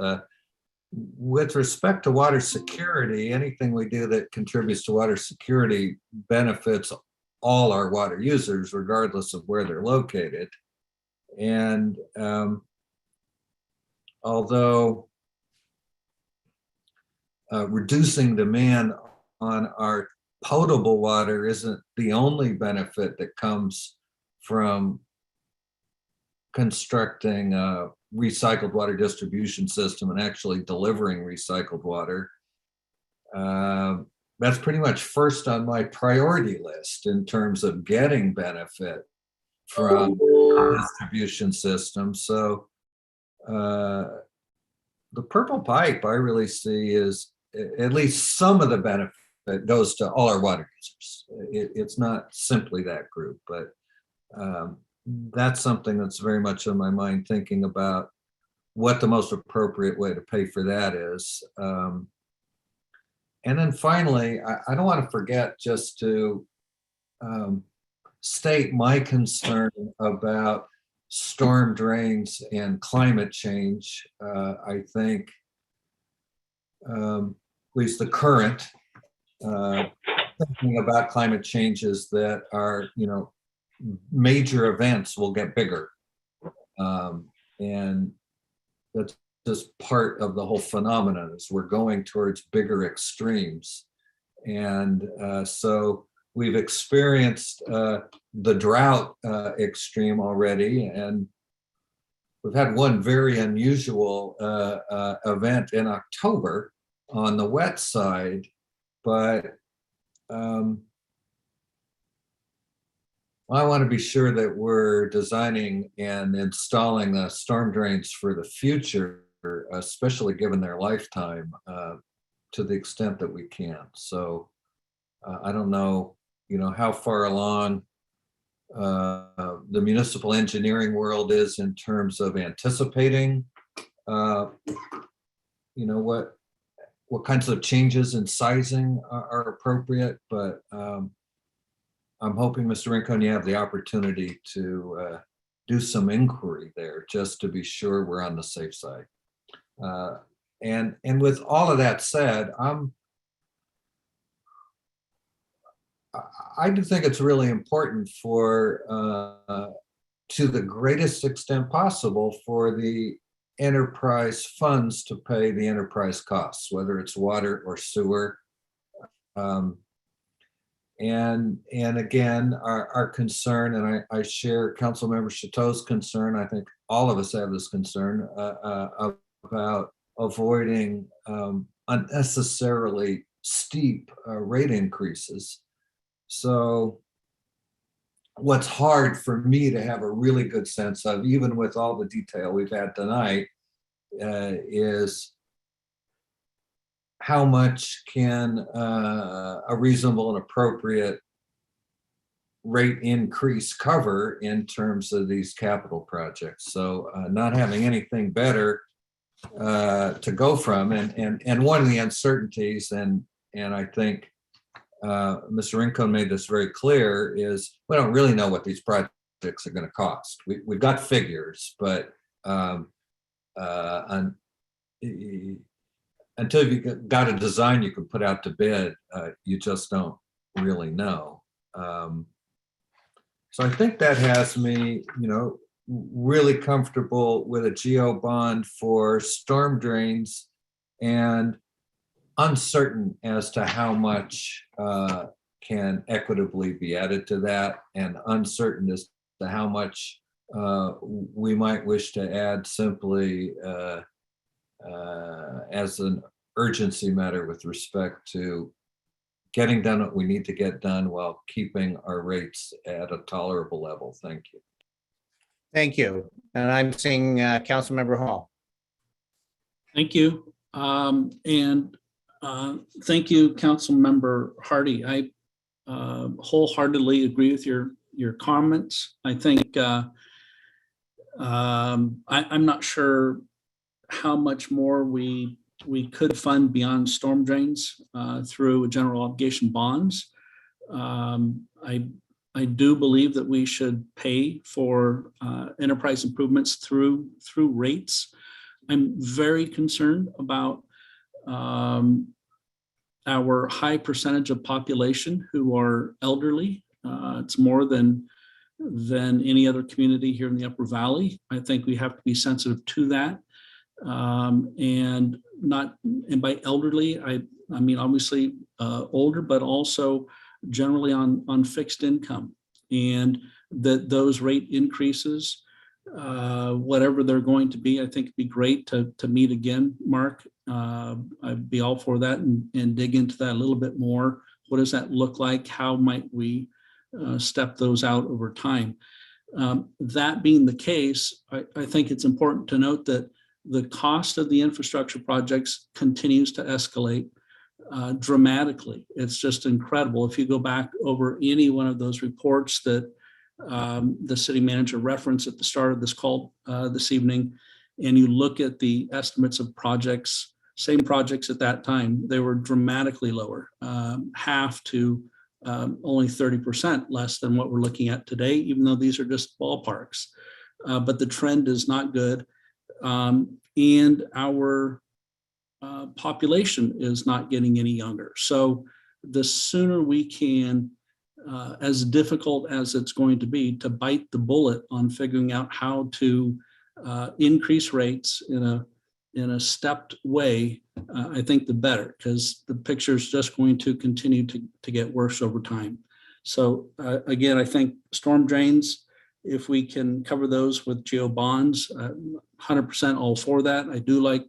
with respect to water security, anything we do that contributes to water security benefits all our water users, regardless of where they're located. And although reducing demand on our potable water isn't the only benefit that comes from constructing a recycled water distribution system and actually delivering recycled water, that's pretty much first on my priority list in terms of getting benefit from distribution systems. So the purple pipe I really see is at least some of the benefit goes to all our water users. It's not simply that group, but that's something that's very much on my mind, thinking about what the most appropriate way to pay for that is. And then finally, I don't want to forget just to state my concern about storm drains and climate change. I think at least the current thinking about climate change is that our, major events will get bigger. And that's just part of the whole phenomenon is we're going towards bigger extremes. And so we've experienced the drought extreme already, and we've had one very unusual event in October on the wet side, but I want to be sure that we're designing and installing the storm drains for the future, especially given their lifetime, to the extent that we can. So I don't know, how far along the municipal engineering world is in terms of anticipating, what kinds of changes in sizing are appropriate, but I'm hoping, Mr. Rincon, you have the opportunity to do some inquiry there just to be sure we're on the safe side. And with all of that said, I do think it's really important for to the greatest extent possible for the enterprise funds to pay the enterprise costs, whether it's water or sewer. And again, our concern, and I share Councilmember Chateau's concern, I think all of us have this concern about avoiding unnecessarily steep rate increases. So what's hard for me to have a really good sense of, even with all the detail we've had tonight, is how much can a reasonable and appropriate rate increase cover in terms of these capital projects. So not having anything better to go from, and one of the uncertainties, and I think Mr. Rincon made this very clear, is we don't really know what these projects are going to cost. We've got figures, but until you've got a design you can put out to bid, you just don't really know. So I think that has me, really comfortable with a geo bond for storm drains, and uncertain as to how much can equitably be added to that, and uncertain as to how much we might wish to add simply as an urgency matter with respect to getting done what we need to get done while keeping our rates at a tolerable level. Thank you. Thank you. And I'm seeing Councilmember Hall. Thank you. And thank you, Councilmember Hardy. I wholeheartedly agree with your comments. I think I'm not sure how much more we could fund beyond storm drains through general obligation bonds. I do believe that we should pay for enterprise improvements through rates. I'm very concerned about our high percentage of population who are elderly. It's more than any other community here in the Upper Valley. I think we have to be sensitive to that. And by elderly, I mean obviously older, but also generally on fixed income, and that those rate increases, whatever they're going to be, I think it'd be great to meet again, Mark. I'd be all for that and dig into that a little bit more. What does that look like? How might we step those out over time? That being the case, I think it's important to note that the cost of the infrastructure projects continues to escalate dramatically. It's just incredible. If you go back over any one of those reports that the city manager referenced at the start of this call this evening, and you look at the estimates of projects, same projects at that time, they were dramatically lower, half to only 30% less than what we're looking at today, even though these are just ballparks. But the trend is not good. And our population is not getting any younger. So the sooner we can, as difficult as it's going to be, to bite the bullet on figuring out how to increase rates in a stepped way, I think the better, because the picture is just going to continue to get worse over time. So again, I think storm drains, if we can cover those with geo bonds, 100% all for that. I do like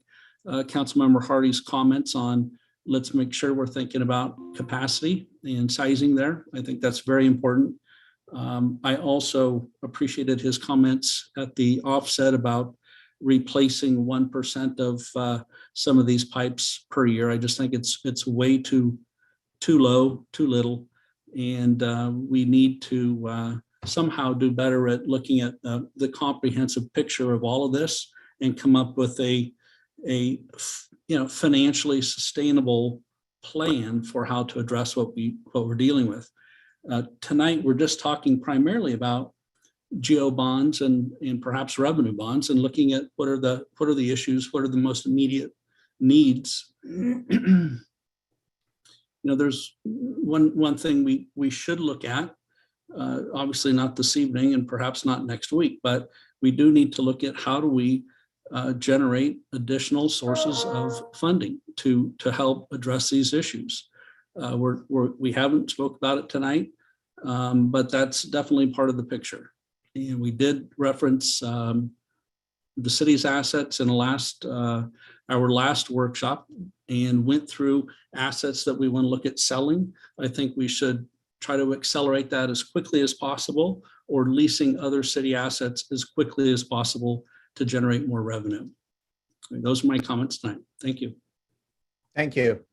Councilmember Hardy's comments on let's make sure we're thinking about capacity and sizing there. I think that's very important. I also appreciated his comments at the offset about replacing 1% of some of these pipes per year. I just think it's way too low, too little, and we need to somehow do better at looking at the comprehensive picture of all of this and come up with a financially sustainable plan for how to address what we're dealing with. Tonight, we're just talking primarily about geo bonds and perhaps revenue bonds, and looking at what are the issues, what are the most immediate needs. There's one thing we should look at Obviously not this evening and perhaps not next week, but we do need to look at how do we generate additional sources of funding to help address these issues. We haven't spoke about it tonight, but that's definitely part of the picture. And we did reference the city's assets in our last workshop and went through assets that we want to look at selling. I think we should try to accelerate that as quickly as possible, or leasing other city assets as quickly as possible to generate more revenue. And those are my comments tonight. Thank you. Thank you.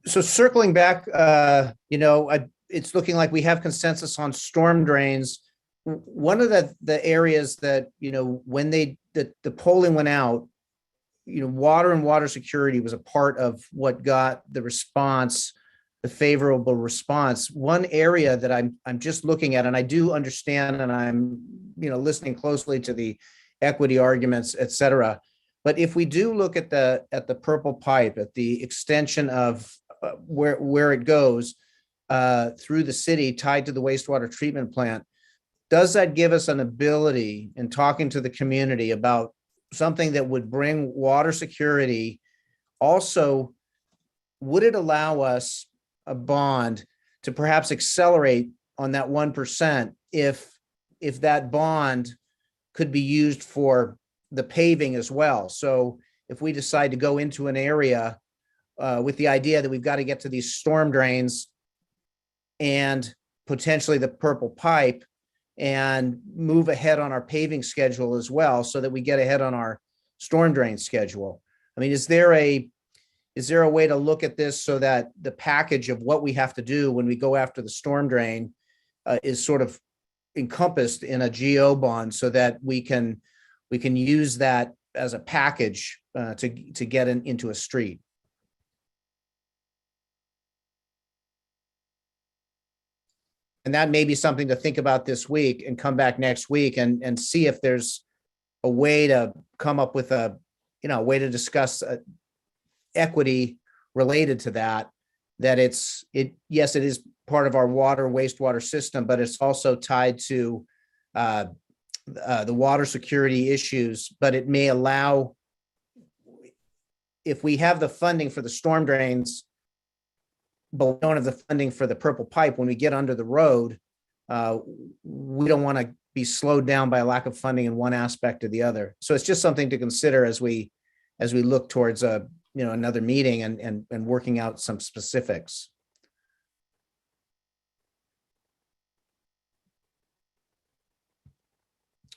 So circling back, it's looking like we have consensus on storm drains. One of the areas that, when the polling went out, water and water security was a part of what got the response, the favorable response. One area that I'm just looking at, and I do understand, and I'm, listening closely to the equity arguments, et cetera. But if we do look at the purple pipe, at the extension of where it goes through the city tied to the wastewater treatment plant, does that give us an ability in talking to the community about something that would bring water security? Also, would it allow us a bond to perhaps accelerate on that 1% if that bond could be used for the paving as well? So if we decide to go into an area with the idea that we've got to get to these storm drains and potentially the purple pipe, and move ahead on our paving schedule as well, so that we get ahead on our storm drain schedule. I mean, is there a way to look at this so that the package of what we have to do when we go after the storm drain is sort of encompassed in a GO bond, so that we can use that as a package to get into a street? And that may be something to think about this week and come back next week and see if there's a way to come up with a way to discuss equity related to that. That yes, it is part of our water wastewater system, but it's also tied to the water security issues. But it may allow, if we have the funding for the storm drains, but we don't have the funding for the purple pipe, when we get under the road, we don't want to be slowed down by a lack of funding in one aspect or the other. So it's just something to consider as we look towards another meeting and working out some specifics.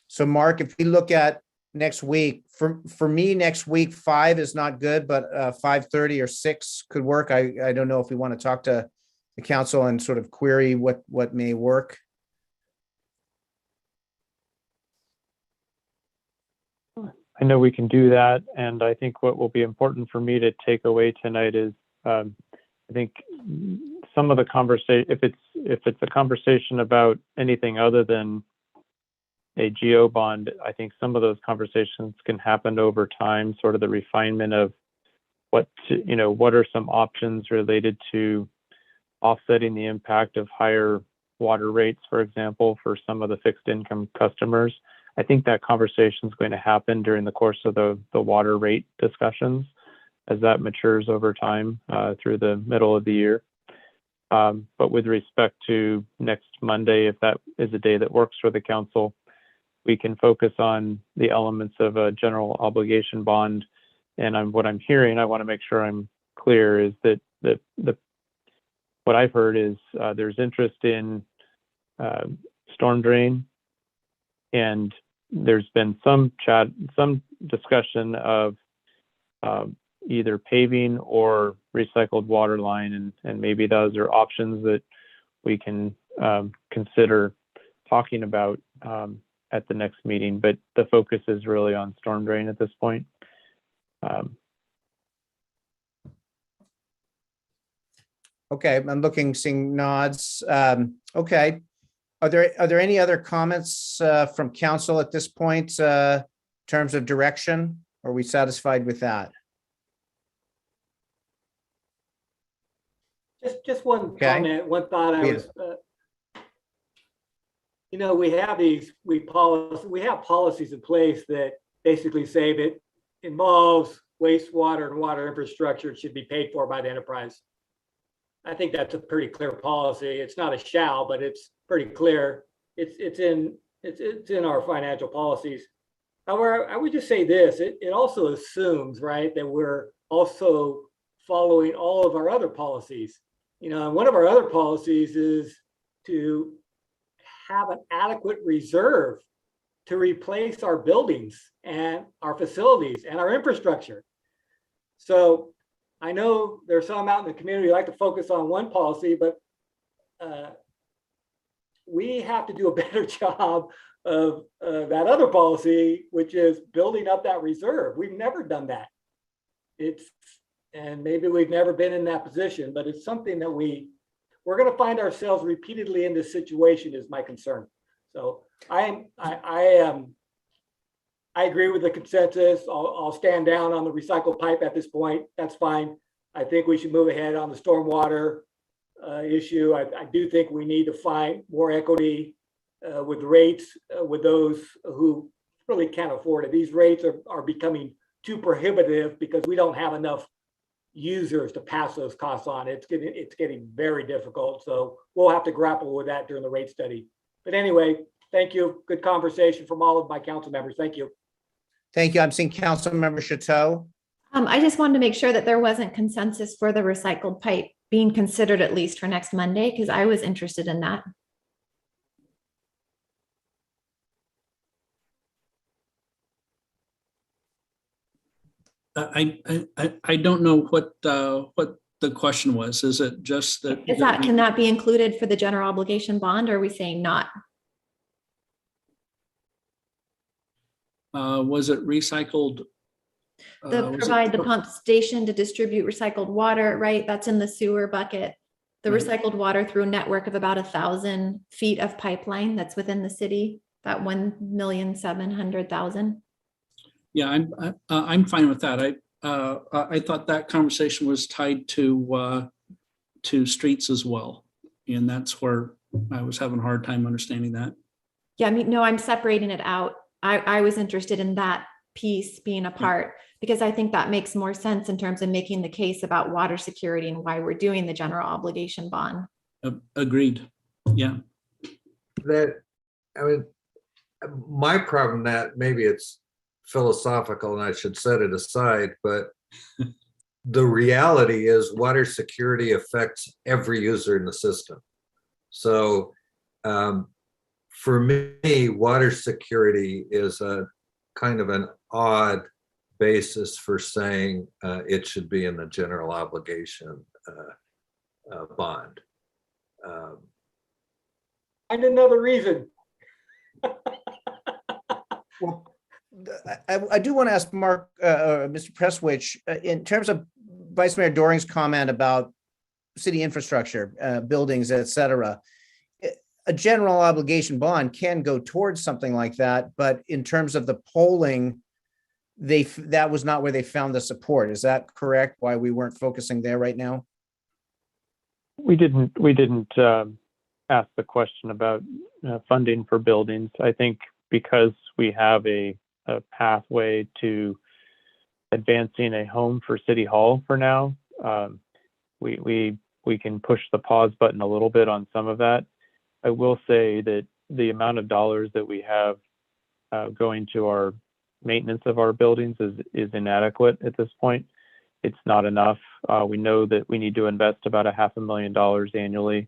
So Mark, if we look at next week, for me, next week, 5 is not good, but 5:30 or 6 could work. I don't know if we want to talk to the council and sort of query what may work. I know we can do that. And I think what will be important for me to take away tonight is, I think some of the conversation, if it's a conversation about anything other than a GO bond, I think some of those conversations can happen over time, sort of the refinement of what are some options related to offsetting the impact of higher water rates, for example, for some of the fixed income customers. I think that conversation is going to happen during the course of the water rate discussions as that matures over time through the middle of the year. But with respect to next Monday, if that is a day that works for the council, we can focus on the elements of a general obligation bond. And what I'm hearing, I want to make sure I'm clear, is that what I've heard is there's interest in storm drain, and there's been some discussion of either paving or recycled water line, and maybe those are options that we can consider talking about at the next meeting, but the focus is really on storm drain at this point. Okay, I'm seeing nods. Okay, are there any other comments from council at this point in terms of direction? Are we satisfied with that? Just one comment, one thought I was we have policies in place that basically say that involves wastewater and water infrastructure should be paid for by the enterprise. I think that's a pretty clear policy. It's not a shall, but it's pretty clear. It's in our financial policies. However, I would just say this, it also assumes, right, that we're also following all of our other policies. And one of our other policies is to have an adequate reserve to replace our buildings and our facilities and our infrastructure. So I know there's some out in the community who like to focus on one policy, but we have to do a better job of that other policy, which is building up that reserve. We've never done that. And maybe we've never been in that position, but it's something that we're going to find ourselves repeatedly in this situation is my concern. So I agree with the consensus. I'll stand down on the recycled pipe at this point. That's fine. I think we should move ahead on the stormwater issue. I do think we need to find more equity with rates with those who really can't afford it. These rates are becoming too prohibitive because we don't have enough users to pass those costs on. It's getting very difficult. So we'll have to grapple with that during the rate study. But anyway, thank you. Good conversation from all of my council members. Thank you. Thank you. I'm seeing Councilmember Chateau. I just wanted to make sure that there wasn't consensus for the recycled pipe being considered at least for next Monday, because I was interested in that. I don't know what the question was. Is it just that? Can that be included for the general obligation bond, or are we saying not? Was it recycled? Provide the pump station to distribute recycled water, right? That's in the sewer bucket. The Right. recycled water through a network of about 1,000 feet of pipeline that's within the city, about 1,700,000. Yeah, I'm fine with that. I thought that conversation was tied to streets as well, and that's where I was having a hard time understanding that. Yeah, I mean, no, I'm separating it out. I was interested in that piece being a part because I think that makes more sense in terms of making the case about water security and why we're doing the general obligation bond. Agreed. Yeah. My problem that maybe it's philosophical and I should set it aside, but the reality is water security affects every user in the system. So for me, water security is a kind of an odd basis for saying it should be in the general obligation bond. And another reason. Well, I do want to ask Mark, Mr. Prestwich, in terms of Vice Mayor Doring's comment about city infrastructure, buildings, et cetera, a general obligation bond can go towards something like that, but in terms of the polling, that was not where they found the support. Is that correct? Why we weren't focusing there right now? We didn't ask the question about funding for buildings. I think because we have a pathway to advancing a home for City Hall for now, we can push the pause button a little bit on some of that. I will say that the amount of dollars that we have going to our maintenance of our buildings is inadequate at this point. It's not enough. We know that we need to invest about $500,000 annually.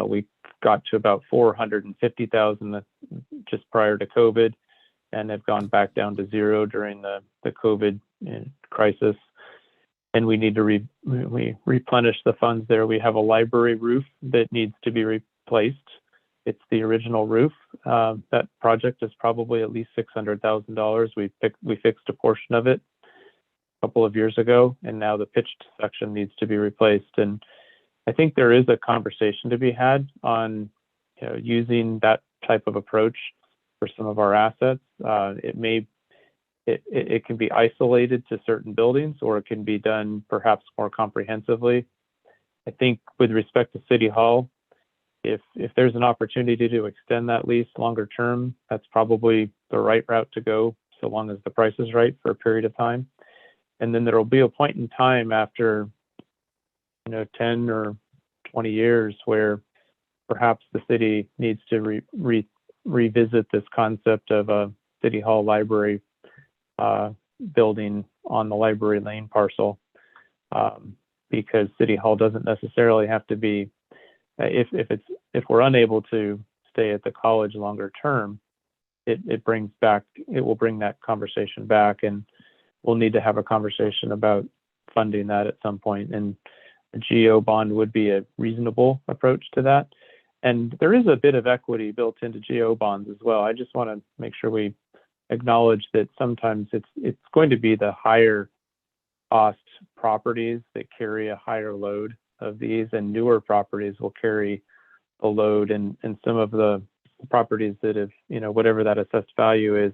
We got to about $450,000 just prior to COVID and have gone back down to zero during the COVID crisis. And we need to replenish the funds there. We have a library roof that needs to be replaced. It's the original roof. That project is probably at least $600,000. We fixed a portion of it a couple of years ago, and now the pitched section needs to be replaced. And I think there is a conversation to be had on using that type of approach for some of our assets. It can be isolated to certain buildings, or it can be done perhaps more comprehensively. I think with respect to City Hall, if there's an opportunity to extend that lease longer term, that's probably the right route to go, so long as the price is right for a period of time. And then there will be a point in time after, 10 or 20 years where perhaps the city needs to revisit this concept of a city hall library building on the library lane parcel, because city hall doesn't necessarily have to be, if we're unable to stay at the college longer term, it will bring that conversation back, and we'll need to have a conversation about funding that at some point. And a GO bond would be a reasonable approach to that. And there is a bit of equity built into GO bonds as well. I just want to make sure we acknowledge that sometimes it's going to be the higher cost properties that carry a higher load of these, and newer properties will carry a load. And some of the properties that have, whatever that assessed value is,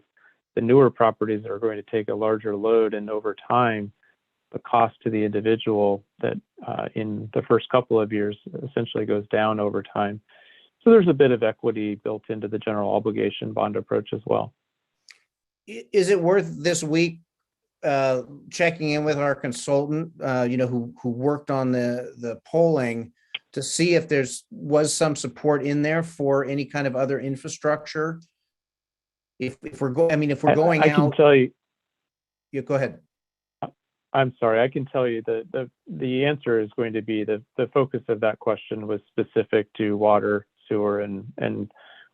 the newer properties are going to take a larger load, and over time, the cost to the individual that in the first couple of years essentially goes down over time. So there's a bit of equity built into the general obligation bond approach as well. Is it worth this week checking in with our consultant, who worked on the polling, to see if was some support in there for any kind of other infrastructure? If we're going I out, can tell you. Yeah, go ahead. I'm sorry. I can tell you that the answer is going to be the focus of that question was specific to water, sewer, and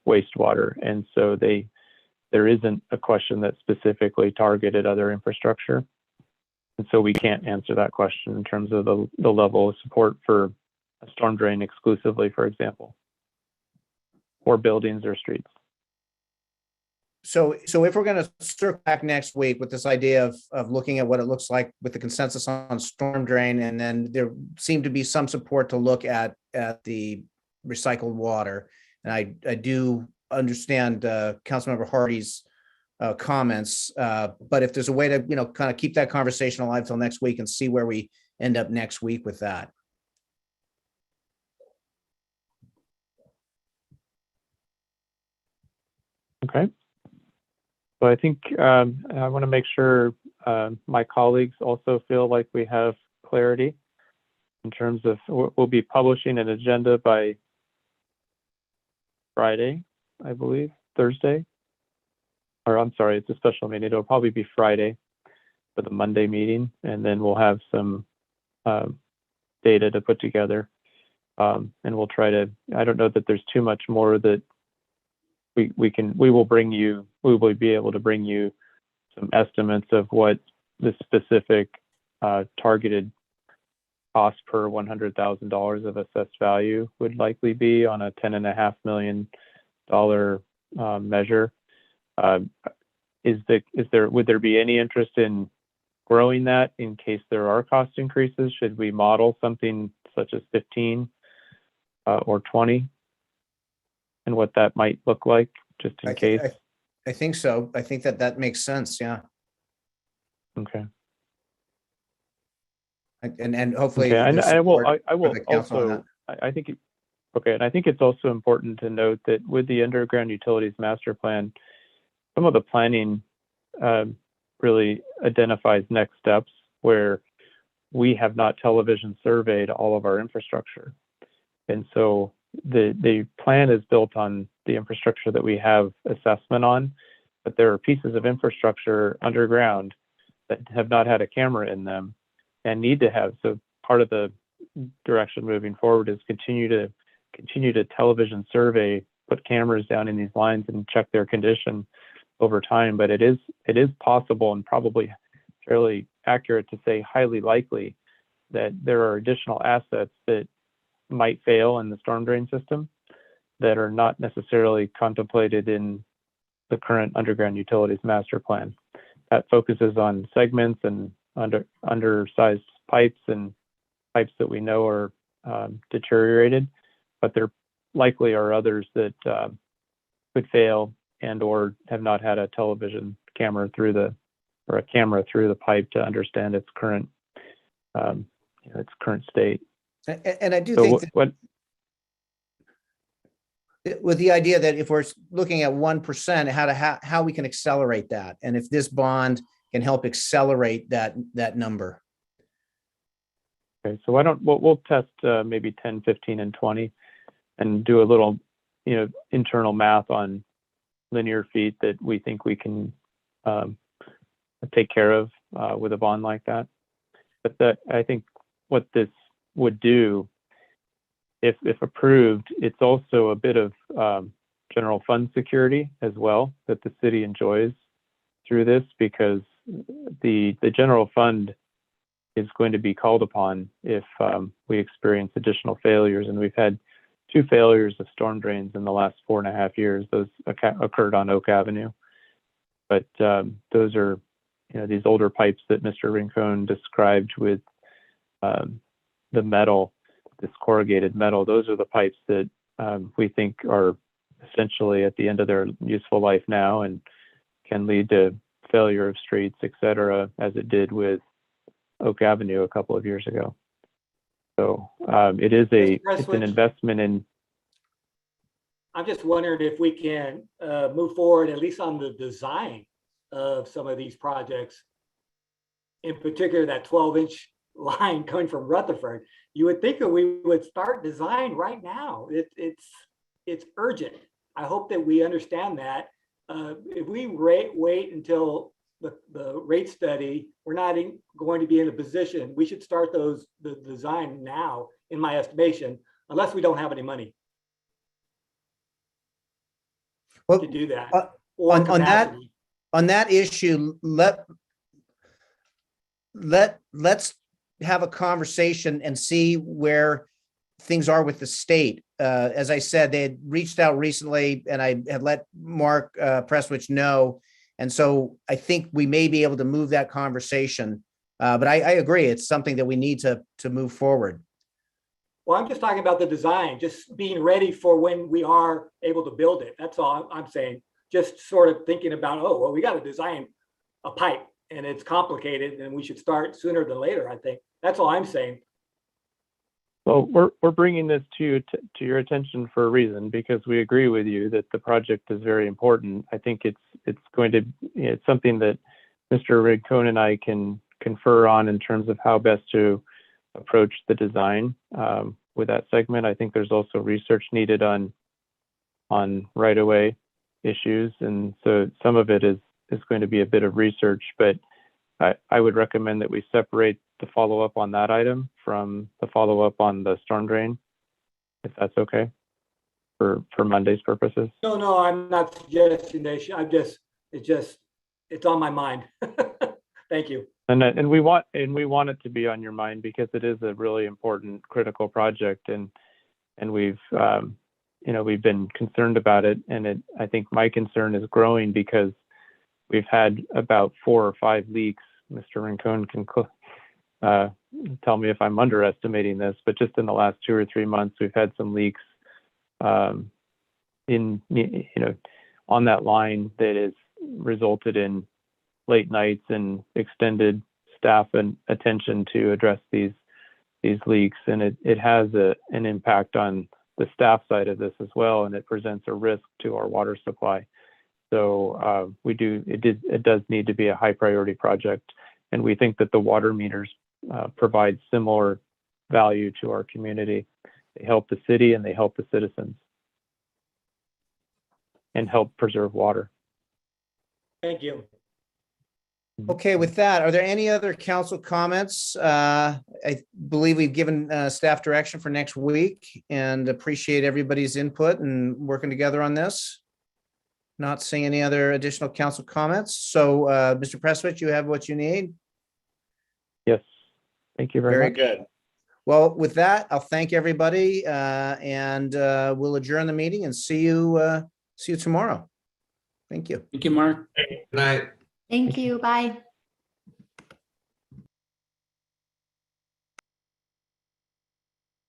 wastewater, and so there isn't a question that specifically targeted other infrastructure, and so we can't answer that question in terms of the level of support for a storm drain exclusively, for example, or buildings or streets. So if we're going to circle back next week with this idea of looking at what it looks like with the consensus on storm drain, and then there seemed to be some support to look at the recycled water, and I do understand Councilmember Hardy's comments, but if there's a way to kind of keep that conversation alive till next week and see where we end up next week with that. Okay. So I think I want to make sure my colleagues also feel like we have clarity in terms of, we'll be publishing an agenda by Friday, I believe, Thursday, or I'm sorry, it's a special meeting. It'll probably be Friday for the Monday meeting, and then we'll have some data to put together, and we'll try to, I don't know that there's too much more that we will be able to bring you some estimates of what the specific targeted cost per $100,000 of assessed value would likely be on a $10.5 million measure. Would there be any interest in growing that in case there are cost increases? Should we model something such as 15 or 20? And what that might look like, just in case? I think so. I think that makes sense. Yeah. Okay. And hopefully, okay. I will also. I think. Okay, and I think it's also important to note that with the underground utilities master plan, some of the planning really identifies next steps where we have not television surveyed all of our infrastructure, and so the plan is built on the infrastructure that we have assessment on, but there are pieces of infrastructure underground that have not had a camera in them and need to have. So part of the direction moving forward is continue to television survey, put cameras down in these lines and check their condition over time. But it is possible and probably fairly accurate to say highly likely that there are additional assets that might fail in the storm drain system that are not necessarily contemplated in the current underground utilities master plan. That focuses on segments and undersized pipes and pipes that we know are deteriorated, but there likely are others that could fail and or have not had a television camera through the pipe to understand its current state. And I do think with the idea that if we're looking at 1%, how we can accelerate that, and if this bond can help accelerate that number. Okay, so why don't we'll test maybe 10, 15, and 20, and do a little, internal math on linear feet that we think we can take care of with a bond like that. But I think what this would do, if approved, it's also a bit of general fund security as well that the city enjoys through this, because the general fund is going to be called upon if we experience additional failures. And we've had 2 failures of storm drains in the last 4.5 years. Those occurred on Oak Avenue. But those are, these older pipes that Mr. Rincon described with the metal, this corrugated metal. Those are the pipes that we think are essentially at the end of their useful life now and can lead to failure of streets, et cetera, as it did with Oak Avenue a couple of years ago. So it's an investment in. I'm just wondering if we can move forward, at least on the design of some of these projects, in particular that 12-inch line coming from Rutherford. You would think that we would start design right now. It's urgent. I hope that we understand that. If we wait until the rate study, we're not going to be in a position. We should start the design now, in my estimation, unless we don't have any money to do that. On that issue, let's have a conversation and see where things are with the state. As I said, they had reached out recently, and I had let Mark Prestwich know. And so I think we may be able to move that conversation. But I agree, it's something that we need to move forward. Well, I'm just talking about the design, just being ready for when we are able to build it. That's all I'm saying. Just sort of thinking about, oh, well, we got to design a pipe and it's complicated and we should start sooner than later, I think. That's all I'm saying. Well, we're bringing this to your attention for a reason, because we agree with you that the project is very important. I think it's going to, it's something that Mr. Rincon and I can confer on in terms of how best to approach the design with that segment. I think there's also research needed on right-of-way issues, and so some of it is going to be a bit of research, but I would recommend that we separate the follow-up on that item from the follow-up on the storm drain, if that's okay for Monday's purposes. No, I'm not suggesting that. It's on my mind. Thank you. And we want it to be on your mind, because it is a really important, critical project, and we've we've been concerned about it, and I think my concern is growing because we've had about 4 or 5 leaks. Mr. Rincon can tell me if I'm underestimating this, but just in the last 2 or 3 months, we've had some leaks on that line that has resulted in late nights and extended staff and attention to address these leaks, and it has an impact on the staff side of this as well, and it presents a risk to our water supply. So it does need to be a high priority project, and we think that the water meters provide similar value to our community. They help the city and they help the citizens and help preserve water. Thank you. Okay, with that, are there any other council comments? I believe we've given staff direction for next week, and appreciate everybody's input and working together on this. Not seeing any other additional council comments. So, Mr. Prestwich, you have what you need? Yes. Thank you very much. Very good. Well, with that, I'll thank everybody, and we'll adjourn the meeting and see you tomorrow. Thank you. Thank you, Mark. Good night. Thank you. Bye.